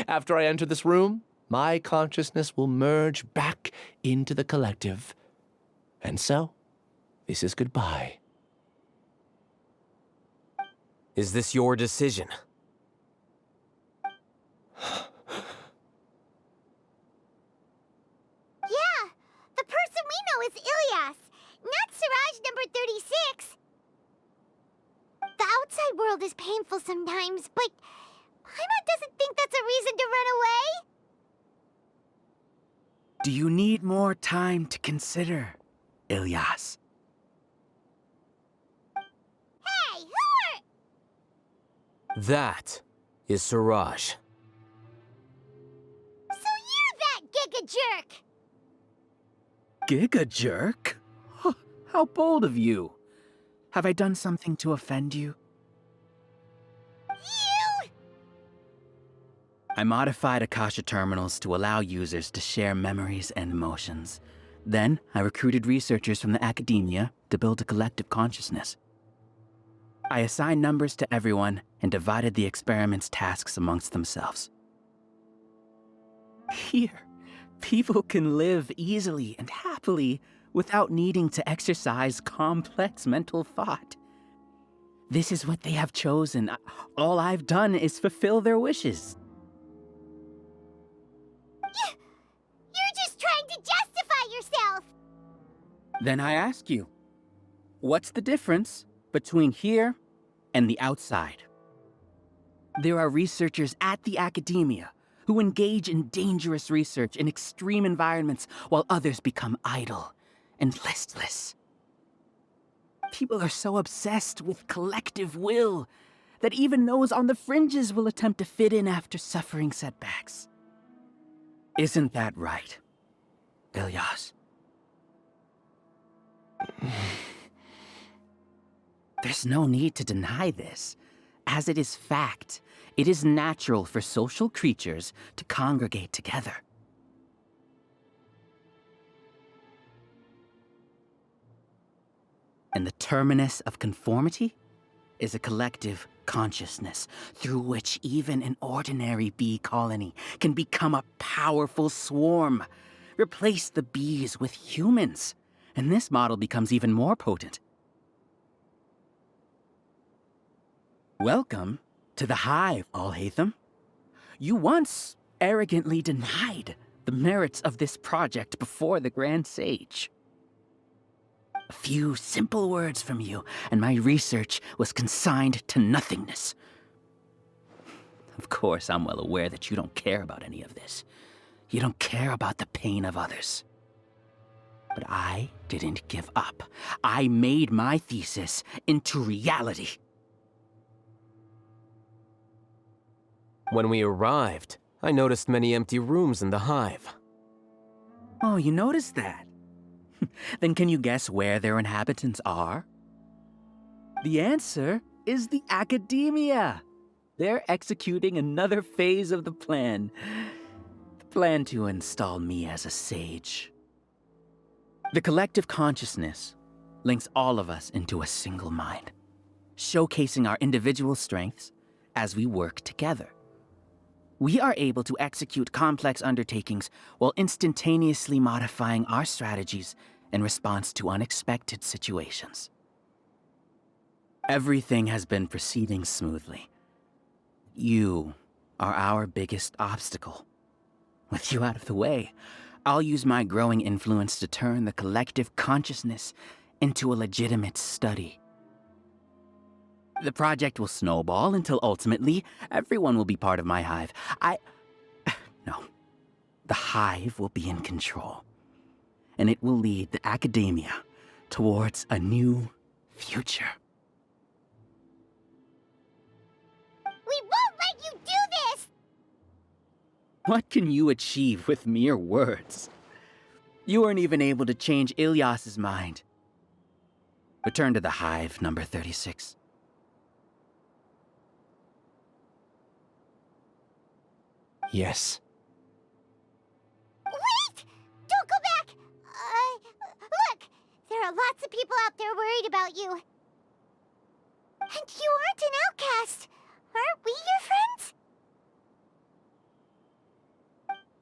After I enter this room, my consciousness will merge back into the collective. And so, this is goodbye. Is this your decision? Yeah, the person we know is Ilias, not Suraj number 36. The outside world is painful sometimes, but Paimon doesn't think that's a reason to run away. Do you need more time to consider, Ilias? That is Siraj. So you're that Giga Jerk! Giga jerk? Huh, how bold of you. Have I done something to offend you? You! I modified Akasha terminals to allow users to share memories and emotions. Then, I recruited researchers from the Akademiya to build a collective consciousness. I assigned numbers to everyone and divided the experiment's tasks amongst themselves. Here, people can live easily and happily without needing to exercise complex mental thought. This is what they have chosen. All I've done is fulfill their wishes. You're just trying to justify yourself! Then I ask you, what's the difference between here and the outside? There are researchers at the Akademiya who engage in dangerous research in extreme environments while others become idle and listless. People are so obsessed with collective will that even those on the fringes will attempt to fit in after suffering setbacks. Isn't that right, Ilyas? There's no need to deny this. As it is fact, it is natural for social creatures to congregate together. And the terminus of conformity is a collective consciousness through which even an ordinary bee colony can become a powerful swarm. Replace the bees with humans, and this model becomes even more potent. Welcome to the hive, Alhaitham. You once arrogantly denied the merits of this project before the Grand Sage. A few simple words from you, and my research was consigned to nothingness. Of course, I'm well aware that you don't care about any of this. You don't care about the pain of others. But I didn't give up. I made my thesis into reality. When we arrived, I noticed many empty rooms in the hive. Oh, you noticed that? Then can you guess where their inhabitants are? The answer is the Akademiya. They're executing another phase of the plan. The plan to install me as a sage. The collective consciousness links all of us into a single mind, showcasing our individual strengths as we work together. We are able to execute complex undertakings while instantaneously modifying our strategies in response to unexpected situations. Everything has been proceeding smoothly. You are our biggest obstacle. With you out of the way, I'll use my growing influence to turn the collective consciousness into a legitimate study. The project will snowball until ultimately everyone will be part of my hive. No. The hive will be in control. And it will lead the Akademiya towards a new future. We won't let you do this! What can you achieve with mere words? You weren't even able to change Ilyas's mind. Return to the hive, number 36. Yes. Wait! Don't go back! Look! There are lots of people out there worried about you. And you aren't an outcast. Aren't we your friends?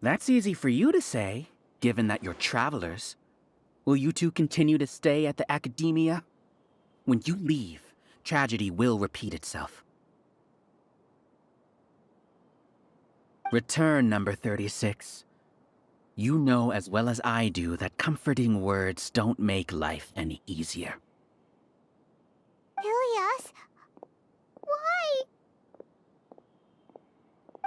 That's easy for you to say, given that you're travelers. Will you two continue to stay at the Akademiya? When you leave, tragedy will repeat itself. Return, number 36. You know as well as I do that comforting words don't make life any easier. Ilyas? Why?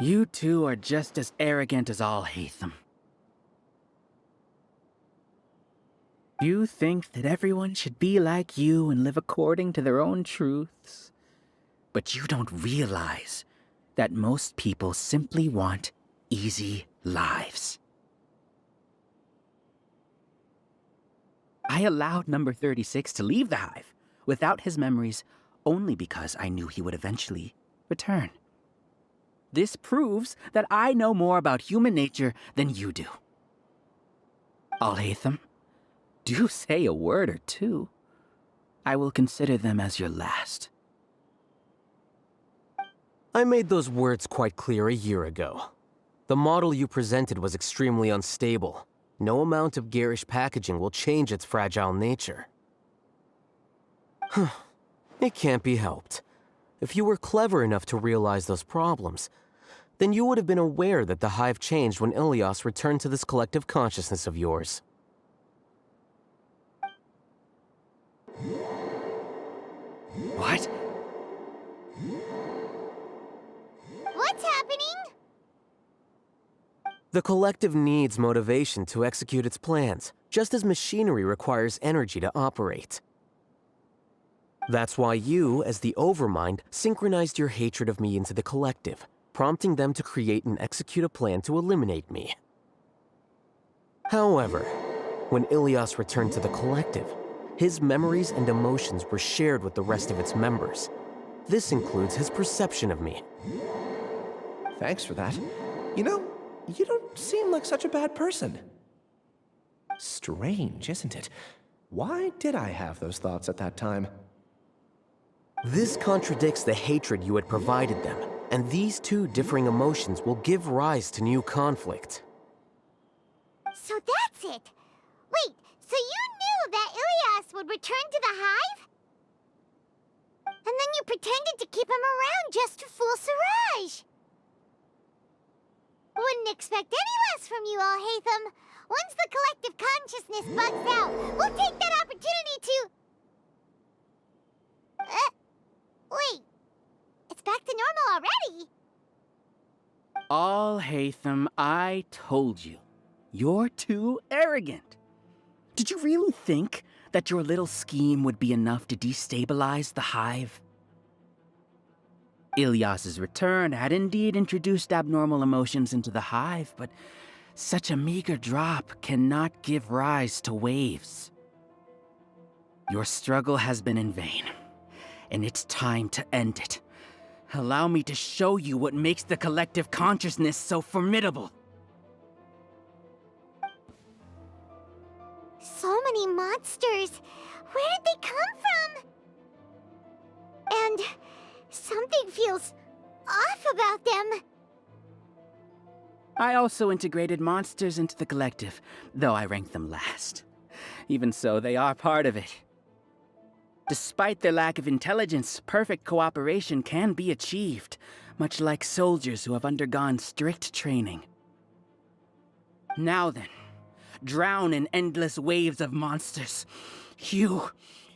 You two are just as arrogant as Alhaitham. You think that everyone should be like you and live according to their own truths. But you don't realize that most people simply want easy lives. I allowed number 36 to leave the hive without his memories only because I knew he would eventually return. This proves that I know more about human nature than you do. Alhaitham, do say a word or two. I will consider them as your last. I made those words quite clear a year ago. The model you presented was extremely unstable. No amount of garish packaging will change its fragile nature. It can't be helped. If you were clever enough to realize those problems, then you would have been aware that the hive changed when Ilias returned to this collective consciousness of yours. What? What's happening? The collective needs motivation to execute its plans, just as machinery requires energy to operate. That's why you, as the Overmind, synchronized your hatred of me into the collective, prompting them to create and execute a plan to eliminate me. However, when Ilias returned to the collective, his memories and emotions were shared with the rest of its members. This includes his perception of me. Thanks for that. You know, you don't seem like such a bad person. Strange, isn't it? Why did I have those thoughts at that time? This contradicts the hatred you had provided them, and these two differing emotions will give rise to new conflict. So that's it. Wait, so you knew that Ilias would return to the hive? And then you pretended to keep him around just to fool Siraj. Wouldn't expect any less from you, Alhaitham. Once the collective consciousness bugs out, we'll take that opportunity to... wait. It's back to normal already. Alhaitham, I told you. You're too arrogant. Did you really think that your little scheme would be enough to destabilize the hive? Ilias's return had indeed introduced abnormal emotions into the hive, but such a meager drop cannot give rise to waves. Your struggle has been in vain, and it's time to end it. Allow me to show you what makes the collective consciousness so formidable. So many monsters. Where did they come from? And something feels off about them. I also integrated monsters into the collective, though I ranked them last. Even so, they are part of it. Despite their lack of intelligence, perfect cooperation can be achieved, much like soldiers who have undergone strict training. Now then, drown in endless waves of monsters. You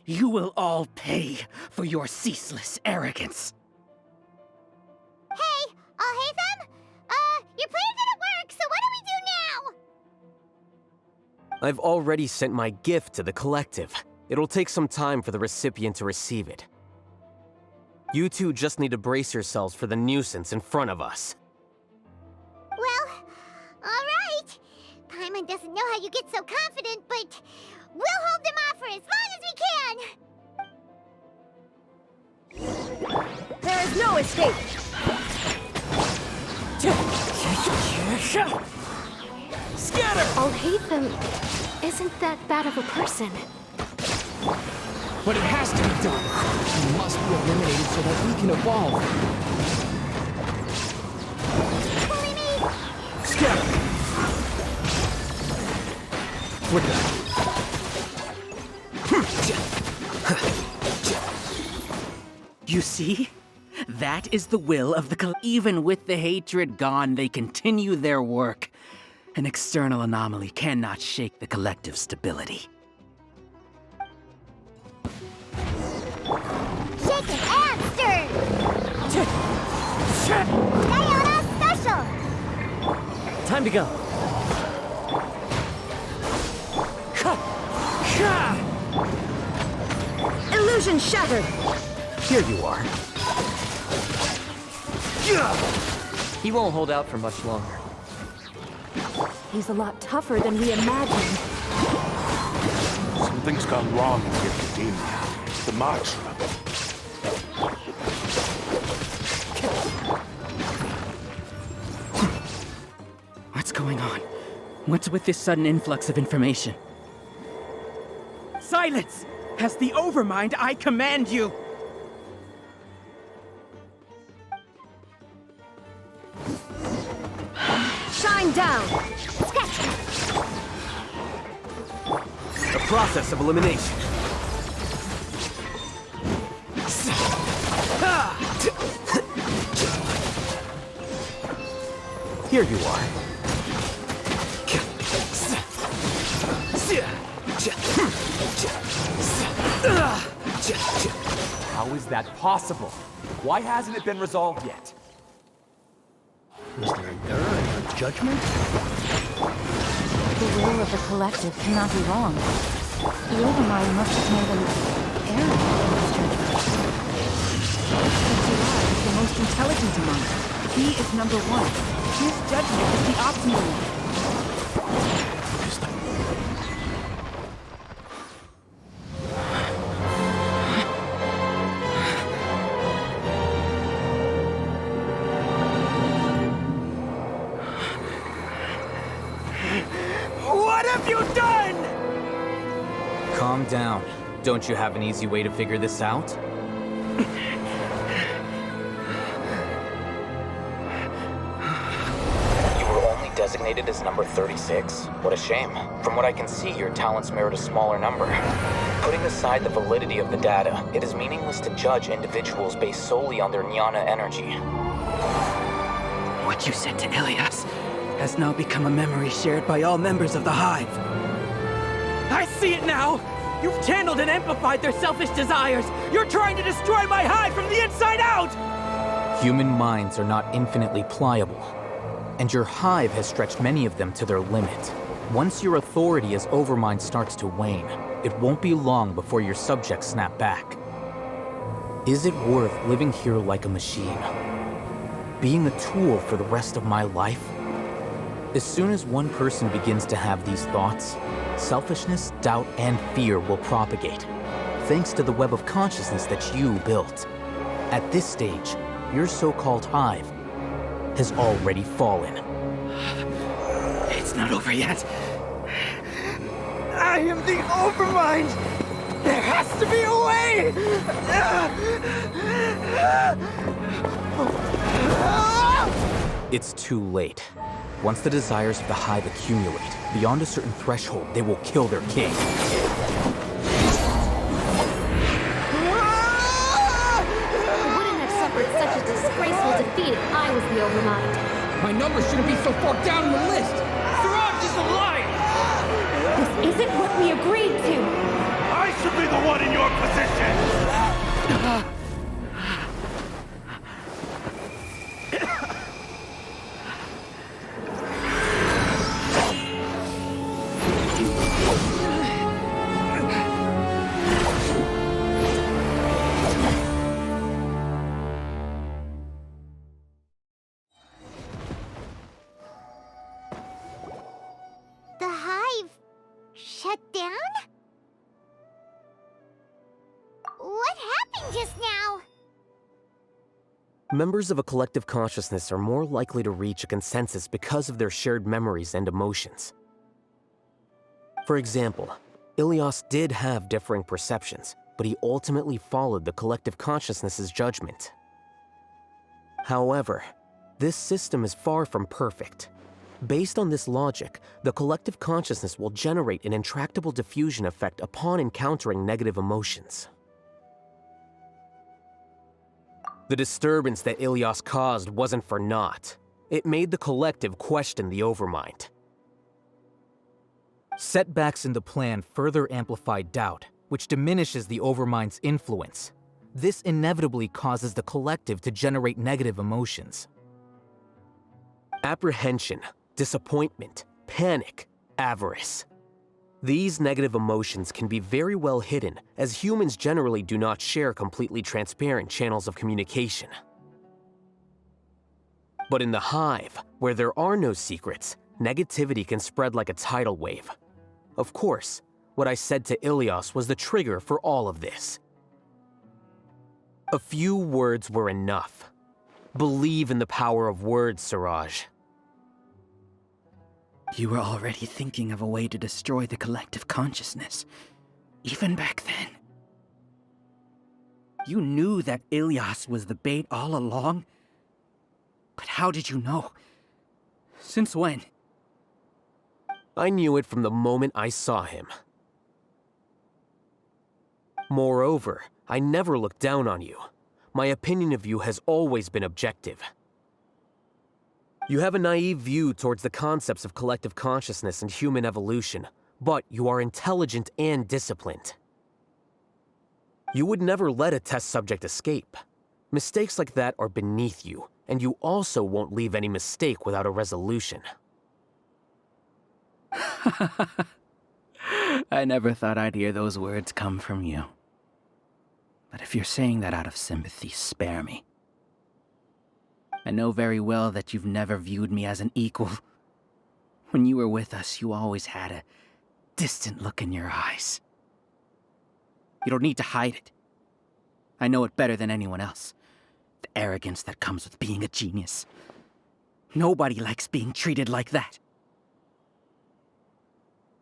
will all pay for your ceaseless arrogance. Hey, Alhaitham? Your plan didn't work, so what do we do now? I've already sent my gift to the collective. It'll take some time for the recipient to receive it. You two just need to brace yourselves for the nuisance in front of us. Well, all right. Paimon doesn't know how you get so confident, but we'll hold them off for as long as we can. There is no escape! Scatter! Alhaitham isn't that bad of a person. But it has to be done. He must be eliminated so that we can evolve. Scatter! You see? That is the will of the Even with the hatred gone, they continue their work. An external anomaly cannot shake the collective stability. Shaken and stirred! Sayona special! Time to go. Illusion shattered! Here you are. He won't hold out for much longer. He's a lot tougher than we imagined. Something's gone wrong in the Akademiya. The mantra. What's going on? What's with this sudden influx of information? Silence! As the Overmind, I command you! Shine down! The process of elimination. Here you are. How is that possible? Why hasn't it been resolved yet? Was there an error in your judgment? The will of the collective cannot be wrong. The Overmind must have made an error in his judgment. But is the most intelligent among us. He is number one. His judgment is the optimal one. What have you done? Calm down. Don't you have an easy way to figure this out? You were only designated as number 36? What a shame. From what I can see, your talents merit a smaller number. Putting aside the validity of the data, it is meaningless to judge individuals based solely on their jnana energy. What you said to Ilias has now become a memory shared by all members of the Hive. I see it now! You've channeled and amplified their selfish desires! You're trying to destroy my Hive from the inside out! Human minds are not infinitely pliable, and your Hive has stretched many of them to their limit. Once your authority as Overmind starts to wane, it won't be long before your subjects snap back. Is it worth living here like a machine? Being a tool for the rest of my life? As soon as one person begins to have these thoughts, selfishness, doubt, and fear will propagate, thanks to the web of consciousness that you built. At this stage, your so-called Hive has already fallen. It's not over yet. I am the Overmind! There has to be a way! It's too late. Once the desires of the Hive accumulate, beyond a certain threshold, they will kill their king. I wouldn't have suffered such a disgraceful defeat if I was the Overmind. My number shouldn't be so far down the list! Siraj is a liar! This isn't what we agreed to! I should be the one in your position! The Hive shut down? What happened just now? Members of a collective consciousness are more likely to reach a consensus because of their shared memories and emotions. For example, Ilias did have differing perceptions, but he ultimately followed the collective consciousness's judgment. However, this system is far from perfect. Based on this logic, the collective consciousness will generate an intractable diffusion effect upon encountering negative emotions. The disturbance that Ilias caused wasn't for naught. It made the collective question the Overmind. Setbacks in the plan further amplified doubt, which diminishes the Overmind's influence. This inevitably causes the collective to generate negative emotions. Apprehension, disappointment, panic, avarice. These negative emotions can be very well hidden, as humans generally do not share completely transparent channels of communication. But in the hive, where there are no secrets, negativity can spread like a tidal wave. Of course, what I said to Ilyas was the trigger for all of this. A few words were enough. Believe in the power of words, Siraj. You were already thinking of a way to destroy the collective consciousness, even back then. You knew that Ilyas was the bait all along? But how did you know? Since when? I knew it from the moment I saw him. Moreover, I never looked down on you. My opinion of you has always been objective. You have a naive view towards the concepts of collective consciousness and human evolution, but you are intelligent and disciplined. You would never let a test subject escape. Mistakes like that are beneath you, and you also won't leave any mistake without a resolution. I never thought I'd hear those words come from you. But if you're saying that out of sympathy, spare me. I know very well that you've never viewed me as an equal. When you were with us, you always had a distant look in your eyes. You don't need to hide it. I know it better than anyone else. The arrogance that comes with being a genius. Nobody likes being treated like that.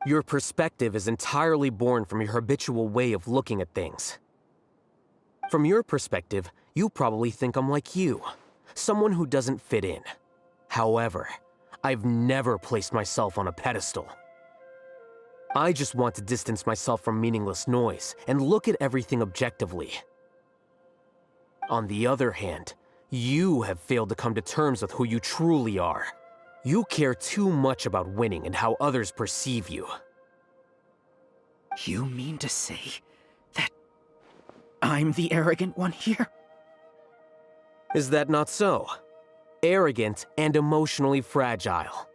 Your perspective is entirely born from your habitual way of looking at things. From your perspective, you probably think I'm like you, someone who doesn't fit in. However, I've never placed myself on a pedestal. I just want to distance myself from meaningless noise and look at everything objectively. On the other hand, you have failed to come to terms with who you truly are. You care too much about winning and how others perceive you. You mean to say that I'm the arrogant one here? Is that not so? Arrogant and emotionally fragile.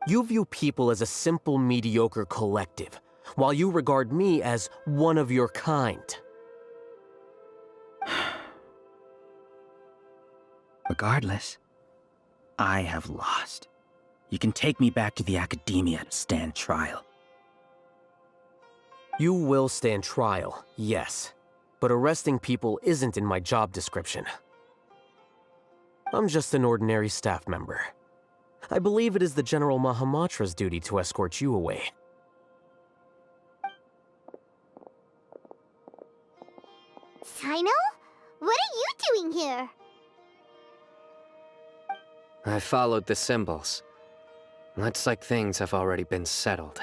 You view people as a simple, mediocre collective, while you regard me as one of your kind. Regardless, I have lost. You can take me back to the Akademiya to stand trial. You will stand trial, yes. But arresting people isn't in my job description. I'm just an ordinary staff member. I believe it is the General Mahamatra's duty to escort you away. Sino? What are you doing here? I followed the symbols. Looks like things have already been settled.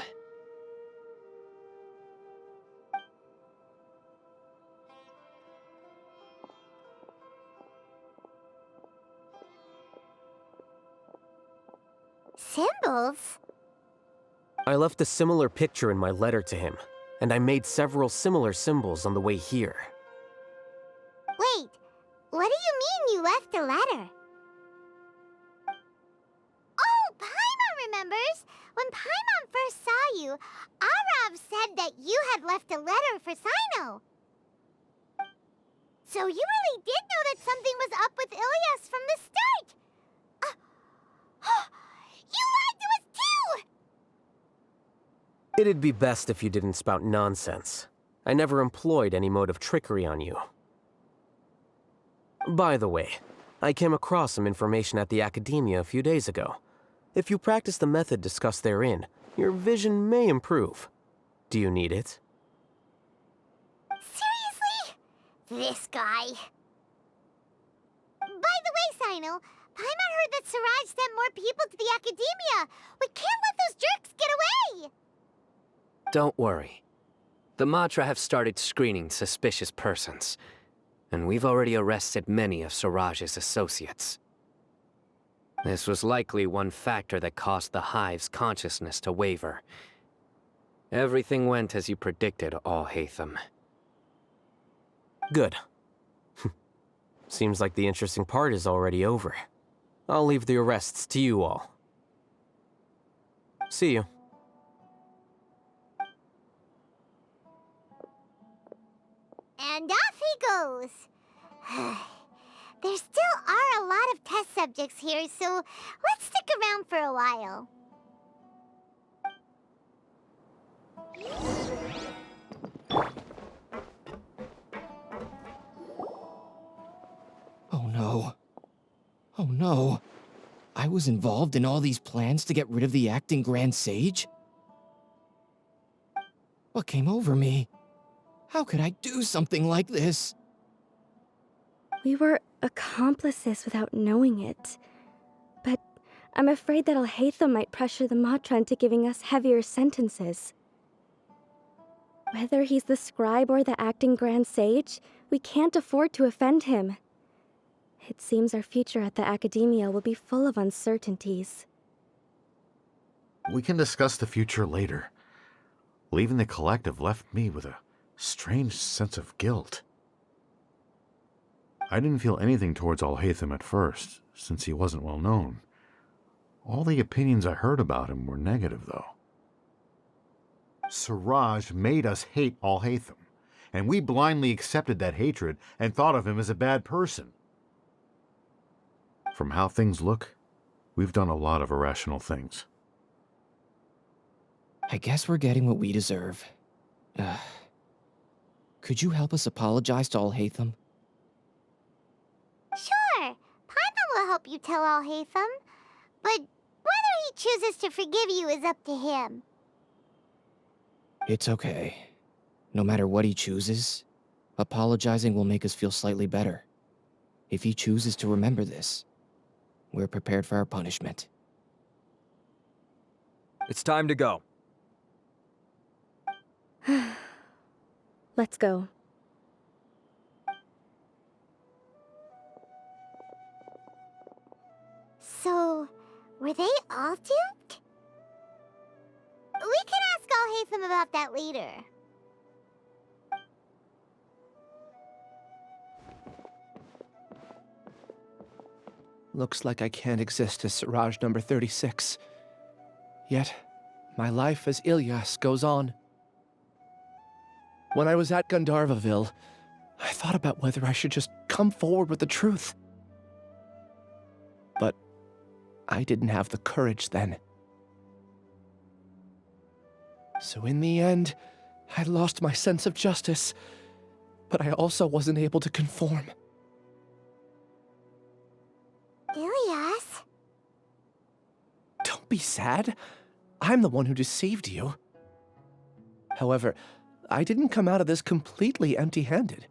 Symbols? I left a similar picture in my letter to him, and I made several similar symbols on the way here. Wait, what do you mean you left a letter? Oh, Paimon remembers! When Paimon first saw you, Arav said that you had left a letter for Sino. So you really did know that something was up with Ilyas from the start! You lied to us too! It'd be best if you didn't spout nonsense. I never employed any mode of trickery on you. By the way, I came across some information at the Akademiya a few days ago. If you practice the method discussed therein, your vision may improve. Do you need it? Seriously? This guy. By the way, Sino, Paimon heard that Siraj sent more people to the Akademiya. We can't let those jerks get away! Don't worry. The Matra have started screening suspicious persons, and we've already arrested many of Siraj's associates. This was likely one factor that caused the Hive's consciousness to waver. Everything went as you predicted, Alhaitham. Good. Seems like the interesting part is already over. I'll leave the arrests to you all. See you. And off he goes. There still are a subjects here, so let's stick around for a while. Oh no. Oh no. I was involved in all these plans to get rid of the acting Grand Sage? What came over me? How could I do something like this? We were accomplices without knowing it. But I'm afraid that Alhaitham might pressure the Matra into giving us heavier sentences. Whether he's the scribe or the acting Grand Sage, we can't afford to offend him. It seems our future at the Akademiya will be full of uncertainties. We can discuss the future later. Leaving the collective left me with a strange sense of guilt. I didn't feel anything towards Alhaitham at first, since he wasn't well known. All the opinions I heard about him were negative, though. Siraj made us hate Alhaitham, and we blindly accepted that hatred and thought of him as a bad person. From how things look, we've done a lot of irrational things. I guess we're getting what we deserve. Could you help us apologize to Alhaitham? Sure, Paimon will help you tell Alhaitham, but whether he chooses to forgive you is up to him. It's okay. No matter what he chooses, apologizing will make us feel slightly better. If he chooses to remember this, we're prepared for our punishment. It's time to go. Let's go. So, were they all duped? We can ask Alhaitham about that later. Looks like I can't exist as Siraj number 36. Yet, my life as Ilyas goes on. When I was at Gandharvaville, I thought about whether I should just come forward with the truth. But I didn't have the courage then. So in the end, I lost my sense of justice, but I also wasn't able to conform. Ilyas? Don't be sad. I'm the one who deceived you. However, I didn't come out of this completely empty-handed.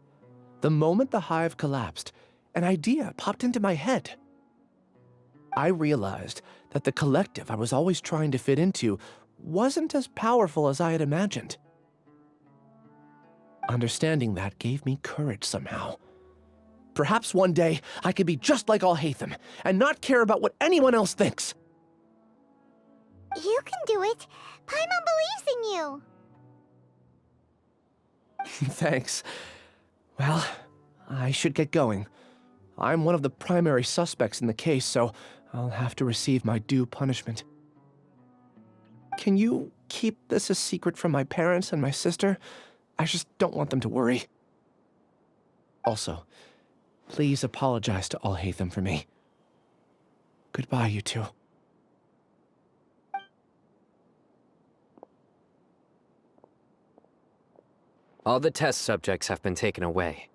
The moment the hive collapsed, an idea popped into my head. I realized that the collective I was always trying to fit into wasn't as powerful as I had imagined. Understanding that gave me courage somehow. Perhaps one day I could be just like Alhaitham and not care about what anyone else thinks. You can do it. Paimon believes in you. Thanks. Well, I should get going. I'm one of the primary suspects in the case, so I'll have to receive my due punishment. Can you keep this a secret from my parents and my sister? I just don't want them to worry. Also, please apologize to Alhaitham for me. Goodbye, you two. All the test subjects have been taken away.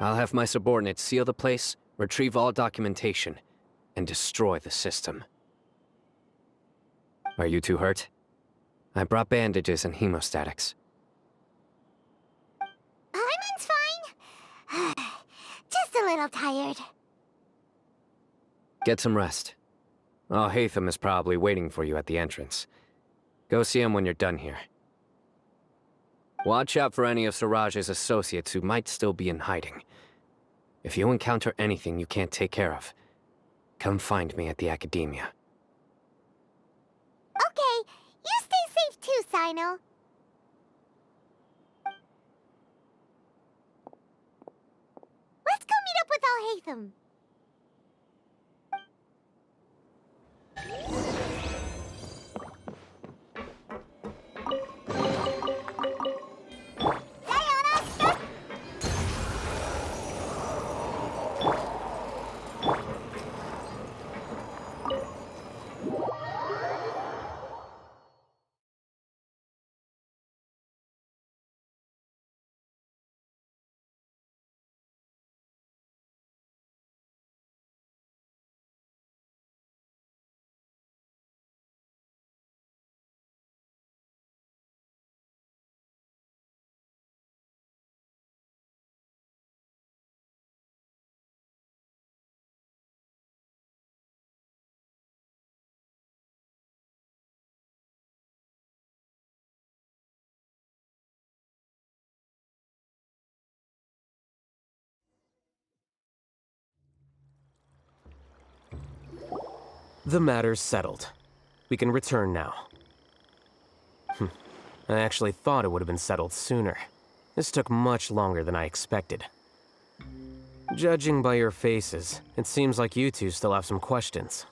I'll have my subordinates seal the place, retrieve all documentation, and destroy the system. Are you two hurt? I brought bandages and hemostatics. Paimon's fine. Just a little tired. Get some rest. Alhaitham is probably waiting for you at the entrance. Go see him when you're done here. Watch out for any of Siraj's associates who might still be in hiding. If you encounter anything you can't take care of, come find me at the Akademiya. Okay, you stay safe too, Sino. Let's go meet up with Alhaitham. The matter's settled. We can return now. I actually thought it would have been settled sooner. This took much longer than I expected. Judging by your faces, it seems like you two still have some questions.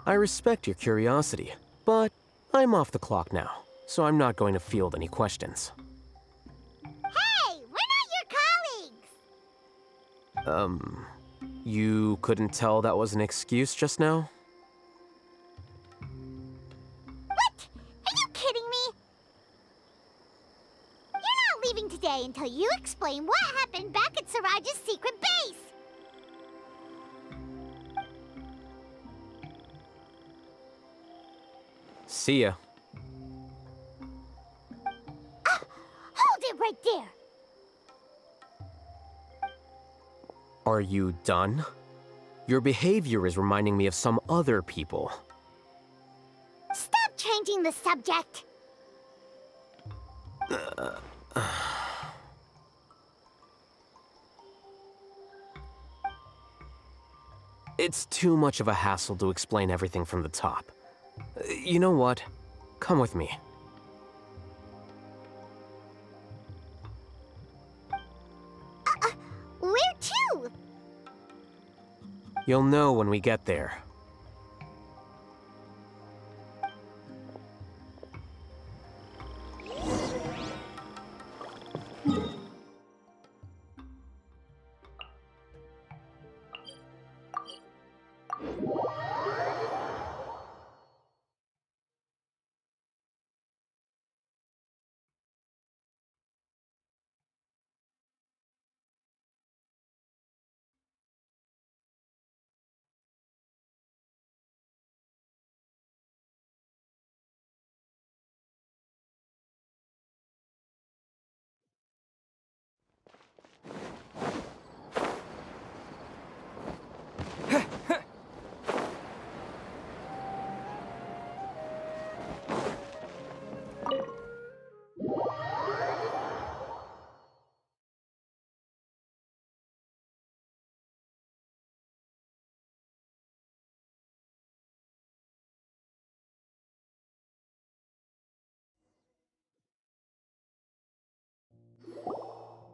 I respect your curiosity, but I'm off the clock now, so I'm not going to field any questions. Hey, we're not your colleagues! You couldn't tell that was an excuse just now? What? Are you kidding me? You're not leaving today until you explain what happened back at Siraj's secret base! See ya. Hold it right there! Are you done? Your behavior is reminding me of some other people. Stop changing the subject! It's too much of a hassle to explain everything from the top. You know what? Come with me. Where to? You'll know when we get there.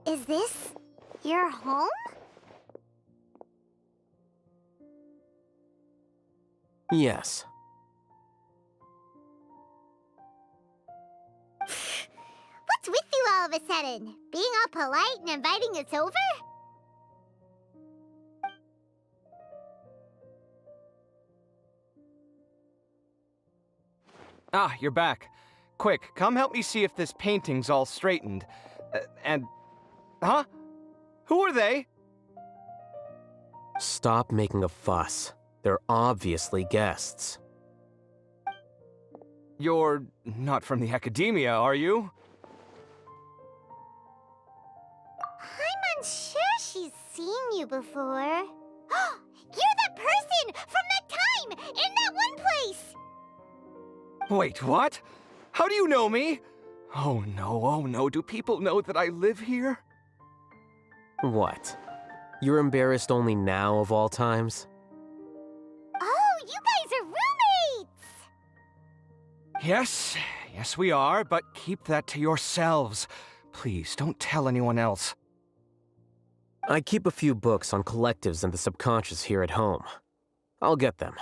Is this your home? Yes. What's with you all of a sudden? Being all polite and inviting us over? Ah, you're back. Quick, come help me see if this painting's all straightened. Huh? Who are they? Stop making a fuss. They're obviously guests. You're not from the Akademiya, are you? I'm unsure she's seen you before. You're that person from that time in that one place! Wait, what? How do you know me? Oh no, do people know that I live here? What? You're embarrassed only now of all times? Oh, you guys are roommates! Yes we are, but keep that to yourselves. Please, don't tell anyone else. I keep a few books on collectives and the subconscious here at home. I'll get them.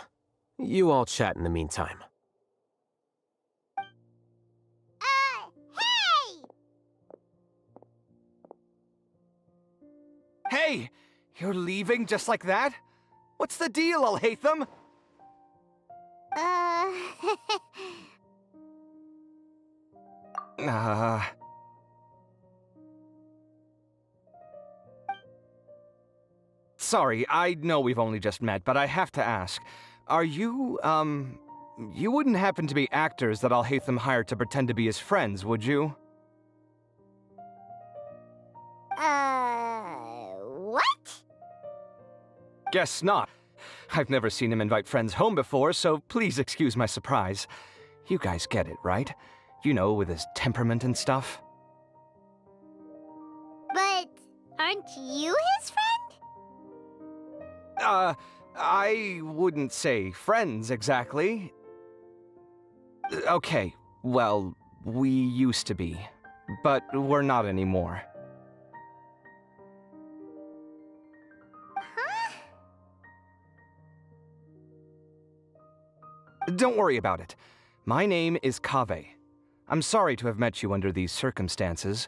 You all chat in the meantime. Hey! You're leaving just like that? What's the deal, Alhaitham? Sorry, I know we've only just met, but I have to ask. Are you, you wouldn't happen to be actors that Alhaitham hired to pretend to be his friends, would you? What? Guess not. I've never seen him invite friends home before, so please excuse my surprise. You guys get it, right? You know, with his temperament and stuff. But aren't you his friend? I wouldn't say friends exactly. Okay, well, we used to be, but we're not anymore. Huh? Don't worry about it. My name is Kaveh. I'm sorry to have met you under these circumstances.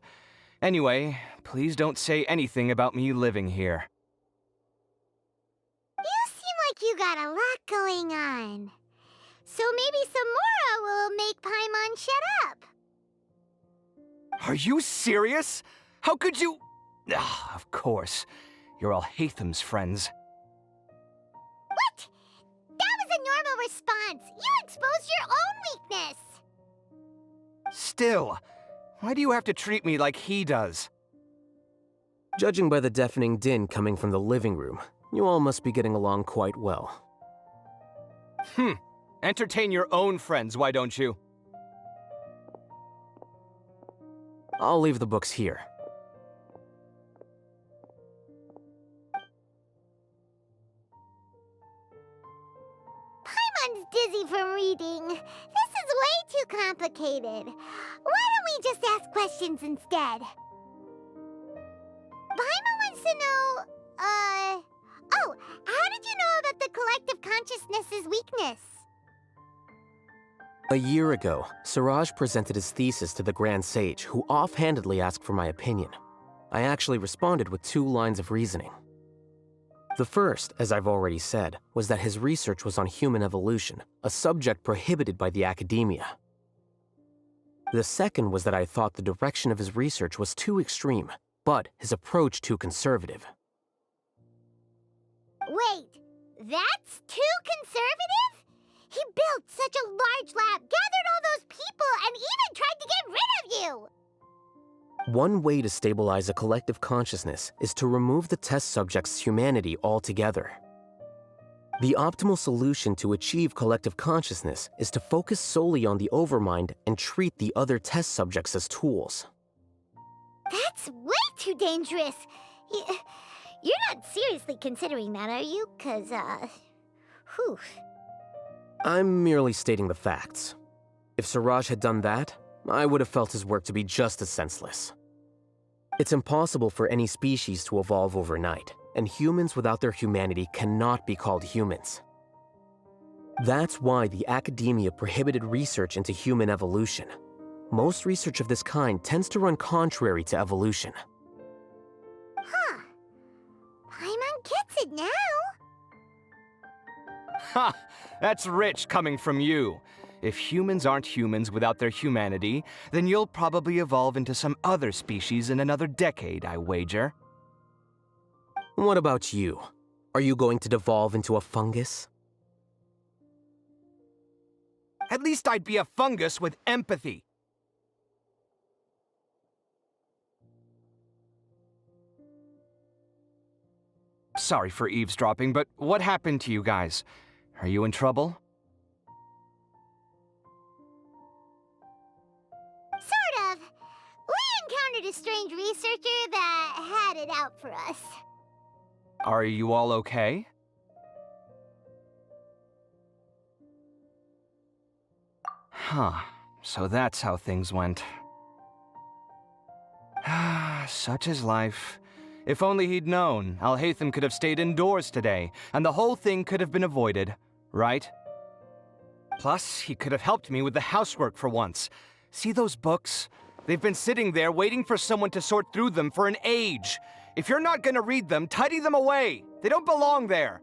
Anyway, please don't say anything about me living here. You seem like you got a lot going on. So maybe Samora will make Paimon shut up. Are you serious? How could you? Ah, of course. You're Alhaitham's friends. What? That was a normal response. You exposed your own weakness. Still, why do you have to treat me like he does? Judging by the deafening din coming from the living room, you all must be getting along quite well. Entertain your own friends, why don't you? I'll leave the books here. Paimon's dizzy from reading. This is way too complicated. Why don't we just ask questions instead? Paimon wants to know, oh, how did you know about the collective consciousness's weakness? A year ago, Suraj presented his thesis to the Grand Sage, who offhandedly asked for my opinion. I actually responded with 2 lines of reasoning. The first, as I've already said, was that his research was on human evolution, a subject prohibited by the Akademiya. The second was that I thought the direction of his research was too extreme, but his approach too conservative. Wait, that's too conservative? He built such a large lab, gathered all those people, and even tried to get rid of you! One way to stabilize a collective consciousness is to remove the test subject's humanity altogether. The optimal solution to achieve collective consciousness is to focus solely on the overmind and treat the other test subjects as tools. That's way too dangerous! You're not seriously considering that, are you? 'Cause, whew. I'm merely stating the facts. If Suraj had done that, I would have felt his work to be just as senseless. It's impossible for any species to evolve overnight, and humans without their humanity cannot be called humans. That's why the Akademiya prohibited research into human evolution. Most research of this kind tends to run contrary to evolution. Huh. Paimon gets it now. Ha! That's rich coming from you. If humans aren't humans without their humanity, then you'll probably evolve into some other species in another decade, I wager. What about you? Are you going to devolve into a fungus? At least I'd be a fungus with empathy. Sorry for eavesdropping, but what happened to you guys? Are you in trouble? Sort of. We encountered a strange researcher that had it out for us. Are you all okay? Huh. So that's how things went. Such is life. If only he'd known, Alhaitham could have stayed indoors today, and the whole thing could have been avoided, right? Plus, he could have helped me with the housework for once. See those books? They've been sitting there waiting for someone to sort through them for an age. If you're not gonna read them, tidy them away. They don't belong there.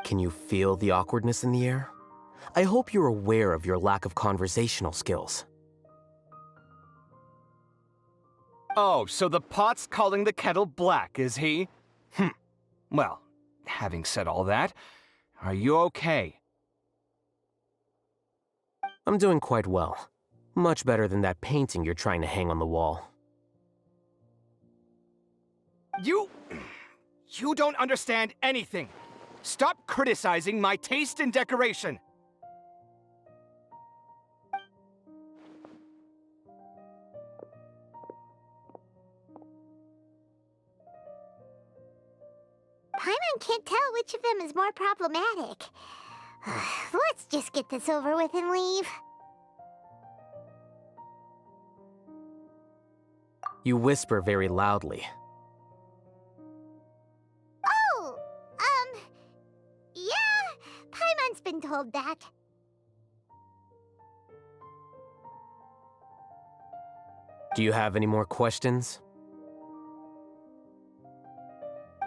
Can you feel the awkwardness in the air? I hope you're aware of your lack of conversational skills. Oh, so the pot's calling the kettle black, is he? Well, having said all that, are you okay? I'm doing quite well. Much better than that painting you're trying to hang on the wall. You don't understand anything. Stop criticizing my taste in decoration! Paimon can't tell which of them is more problematic. Let's just get this over with and leave. You whisper very loudly. Oh, yeah, Paimon's been told that. Do you have any more questions?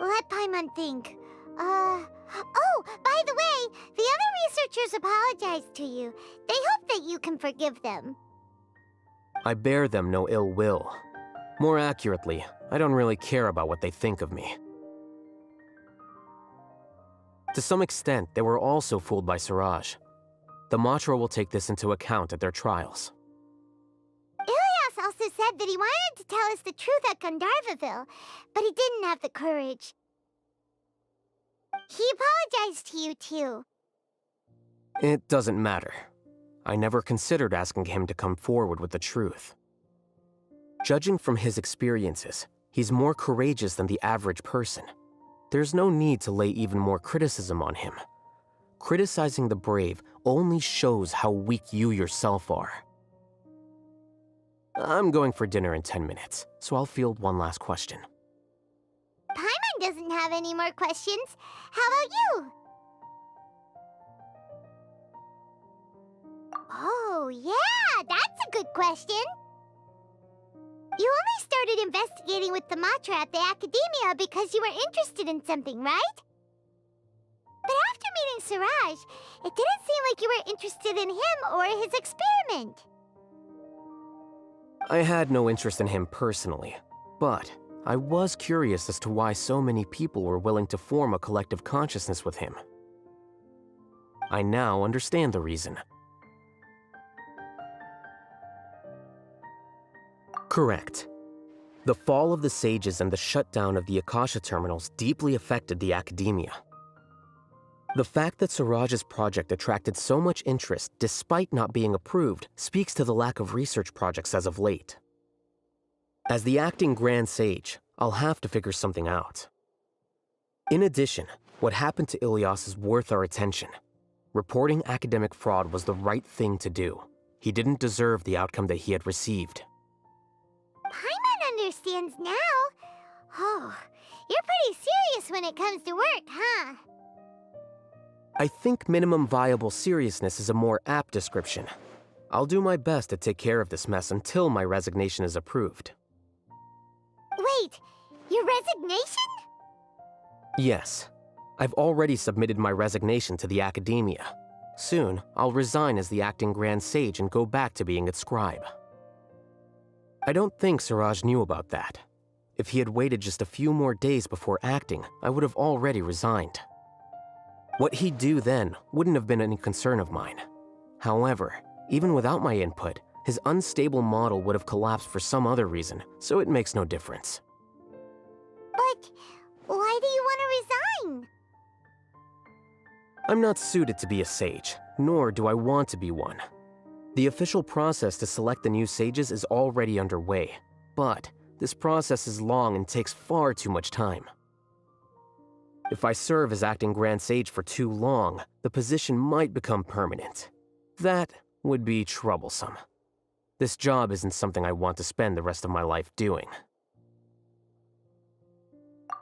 Let Paimon think. Oh, by the way, the other researchers apologized to you. They hope that you can forgive them. I bear them no ill will. More accurately, I don't really care about what they think of me. To some extent, they were also fooled by Siraj. The Matra will take this into account at their trials. Ilias also said that he wanted to tell us the truth at Gandharvaville, but he didn't have the courage. He apologized to you, too. It doesn't matter. I never considered asking him to come forward with the truth. Judging from his experiences, he's more courageous than the average person. There's no need to lay even more criticism on him. Criticizing the brave only shows how weak you yourself are. I'm going for dinner in 10 minutes, so I'll field one last question. Paimon doesn't have any more questions. How about you? Oh, yeah, that's a good question. You only started investigating with the Matra at the Akademiya because you were interested in something, right? But after meeting Siraj, it didn't seem like you were interested in him or his experiment. I had no interest in him personally, but I was curious as to why so many people were willing to form a collective consciousness with him. I now understand the reason. Correct. The fall of the sages and the shutdown of the Akasha terminals deeply affected the Akademiya. The fact that Siraj's project attracted so much interest despite not being approved speaks to the lack of research projects as of late. As the acting Grand Sage, I'll have to figure something out. In addition, what happened to Ilias is worth our attention. Reporting academic fraud was the right thing to do. He didn't deserve the outcome that he had received. Paimon understands now. Oh, you're pretty serious when it comes to work, huh? I think minimum viable seriousness is a more apt description. I'll do my best to take care of this mess until my resignation is approved. Wait, your resignation? Yes. I've already submitted my resignation to the Akademiya. Soon, I'll resign as the acting Grand Sage and go back to being its scribe. I don't think Siraj knew about that. If he had waited just a few more days before acting, I would have already resigned. What he'd do then wouldn't have been any concern of mine. However, even without my input, his unstable model would have collapsed for some other reason, so it makes no difference. But why do you want to resign? I'm not suited to be a sage, nor do I want to be one. The official process to select the new sages is already underway, but this process is long and takes far too much time. If I serve as acting Grand Sage for too long, the position might become permanent. That would be troublesome. This job isn't something I want to spend the rest of my life doing.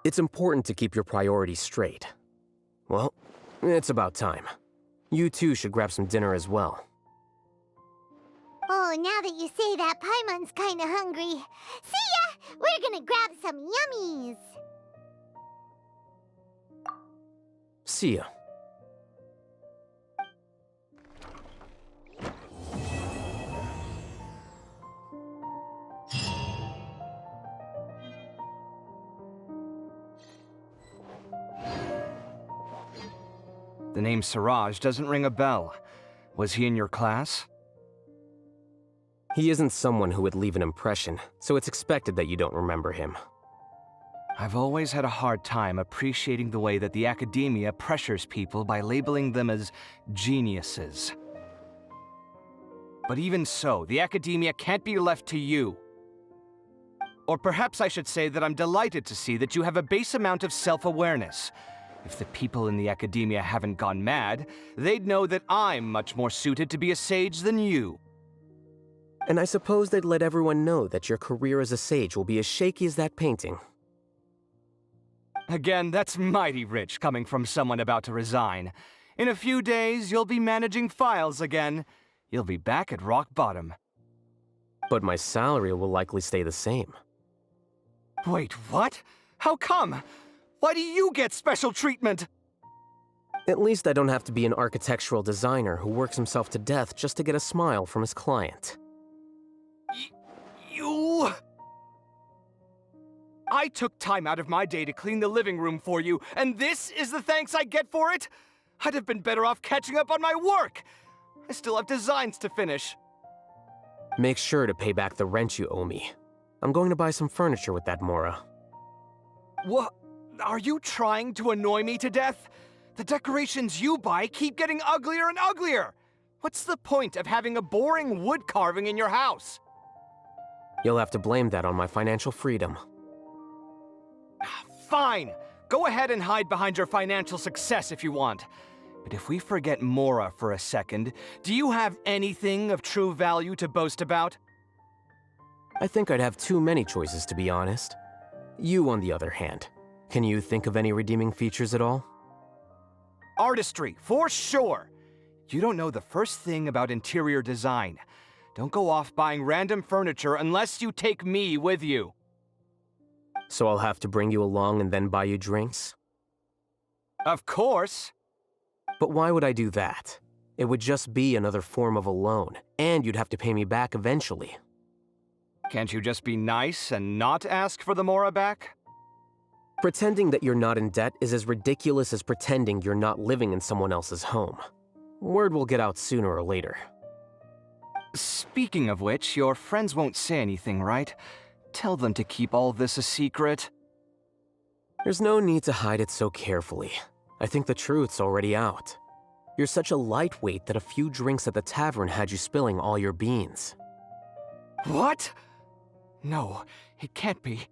It's important to keep your priorities straight. Well, it's about time. You too should grab some dinner as well. Oh, now that you say that, Paimon's kinda hungry. See ya! We're gonna grab some yummies! See ya. The name Siraj doesn't ring a bell. Was he in your class? He isn't someone who would leave an impression, so it's expected that you don't remember him. I've always had a hard time appreciating the way that the Akademiya pressures people by labeling them as geniuses. But even so, the Akademiya can't be left to you. Or perhaps I should say that I'm delighted to see that you have a base amount of self-awareness. If the people in the Akademiya haven't gone mad, they'd know that I'm much more suited to be a sage than you. And I suppose they'd let everyone know that your career as a sage will be as shaky as that painting. Again, that's mighty rich coming from someone about to resign. In a few days, you'll be managing files again. You'll be back at rock bottom. But my salary will likely stay the same. Wait, what? How come? Why do you get special treatment? At least I don't have to be an architectural designer who works himself to death just to get a smile from his client. You... I took time out of my day to clean the living room for you, and this is the thanks I get for it? I'd have been better off catching up on my work. I still have designs to finish. Make sure to pay back the rent you owe me. I'm going to buy some furniture with that Mora. What? Are you trying to annoy me to death? The decorations you buy keep getting uglier and uglier. What's the point of having a boring wood carving in your house? You'll have to blame that on my financial freedom. Fine. Go ahead and hide behind your financial success if you want. But if we forget Mora for a second, do you have anything of true value to boast about? I think I'd have too many choices, to be honest. You, on the other hand, can you think of any redeeming features at all? Artistry, for sure. You don't know the first thing about interior design. Don't go off buying random furniture unless you take me with you. So I'll have to bring you along and then buy you drinks? Of course. But why would I do that? It would just be another form of a loan, and you'd have to pay me back eventually. Can't you just be nice and not ask for the Mora back? Pretending that you're not in debt is as ridiculous as pretending you're not living in someone else's home. Word will get out sooner or later. Speaking of which, your friends won't say anything, right? Tell them to keep all this a secret. There's no need to hide it so carefully. I think the truth's already out. You're such a lightweight that a few drinks at the tavern had you spilling all your beans. What? No, it can't be.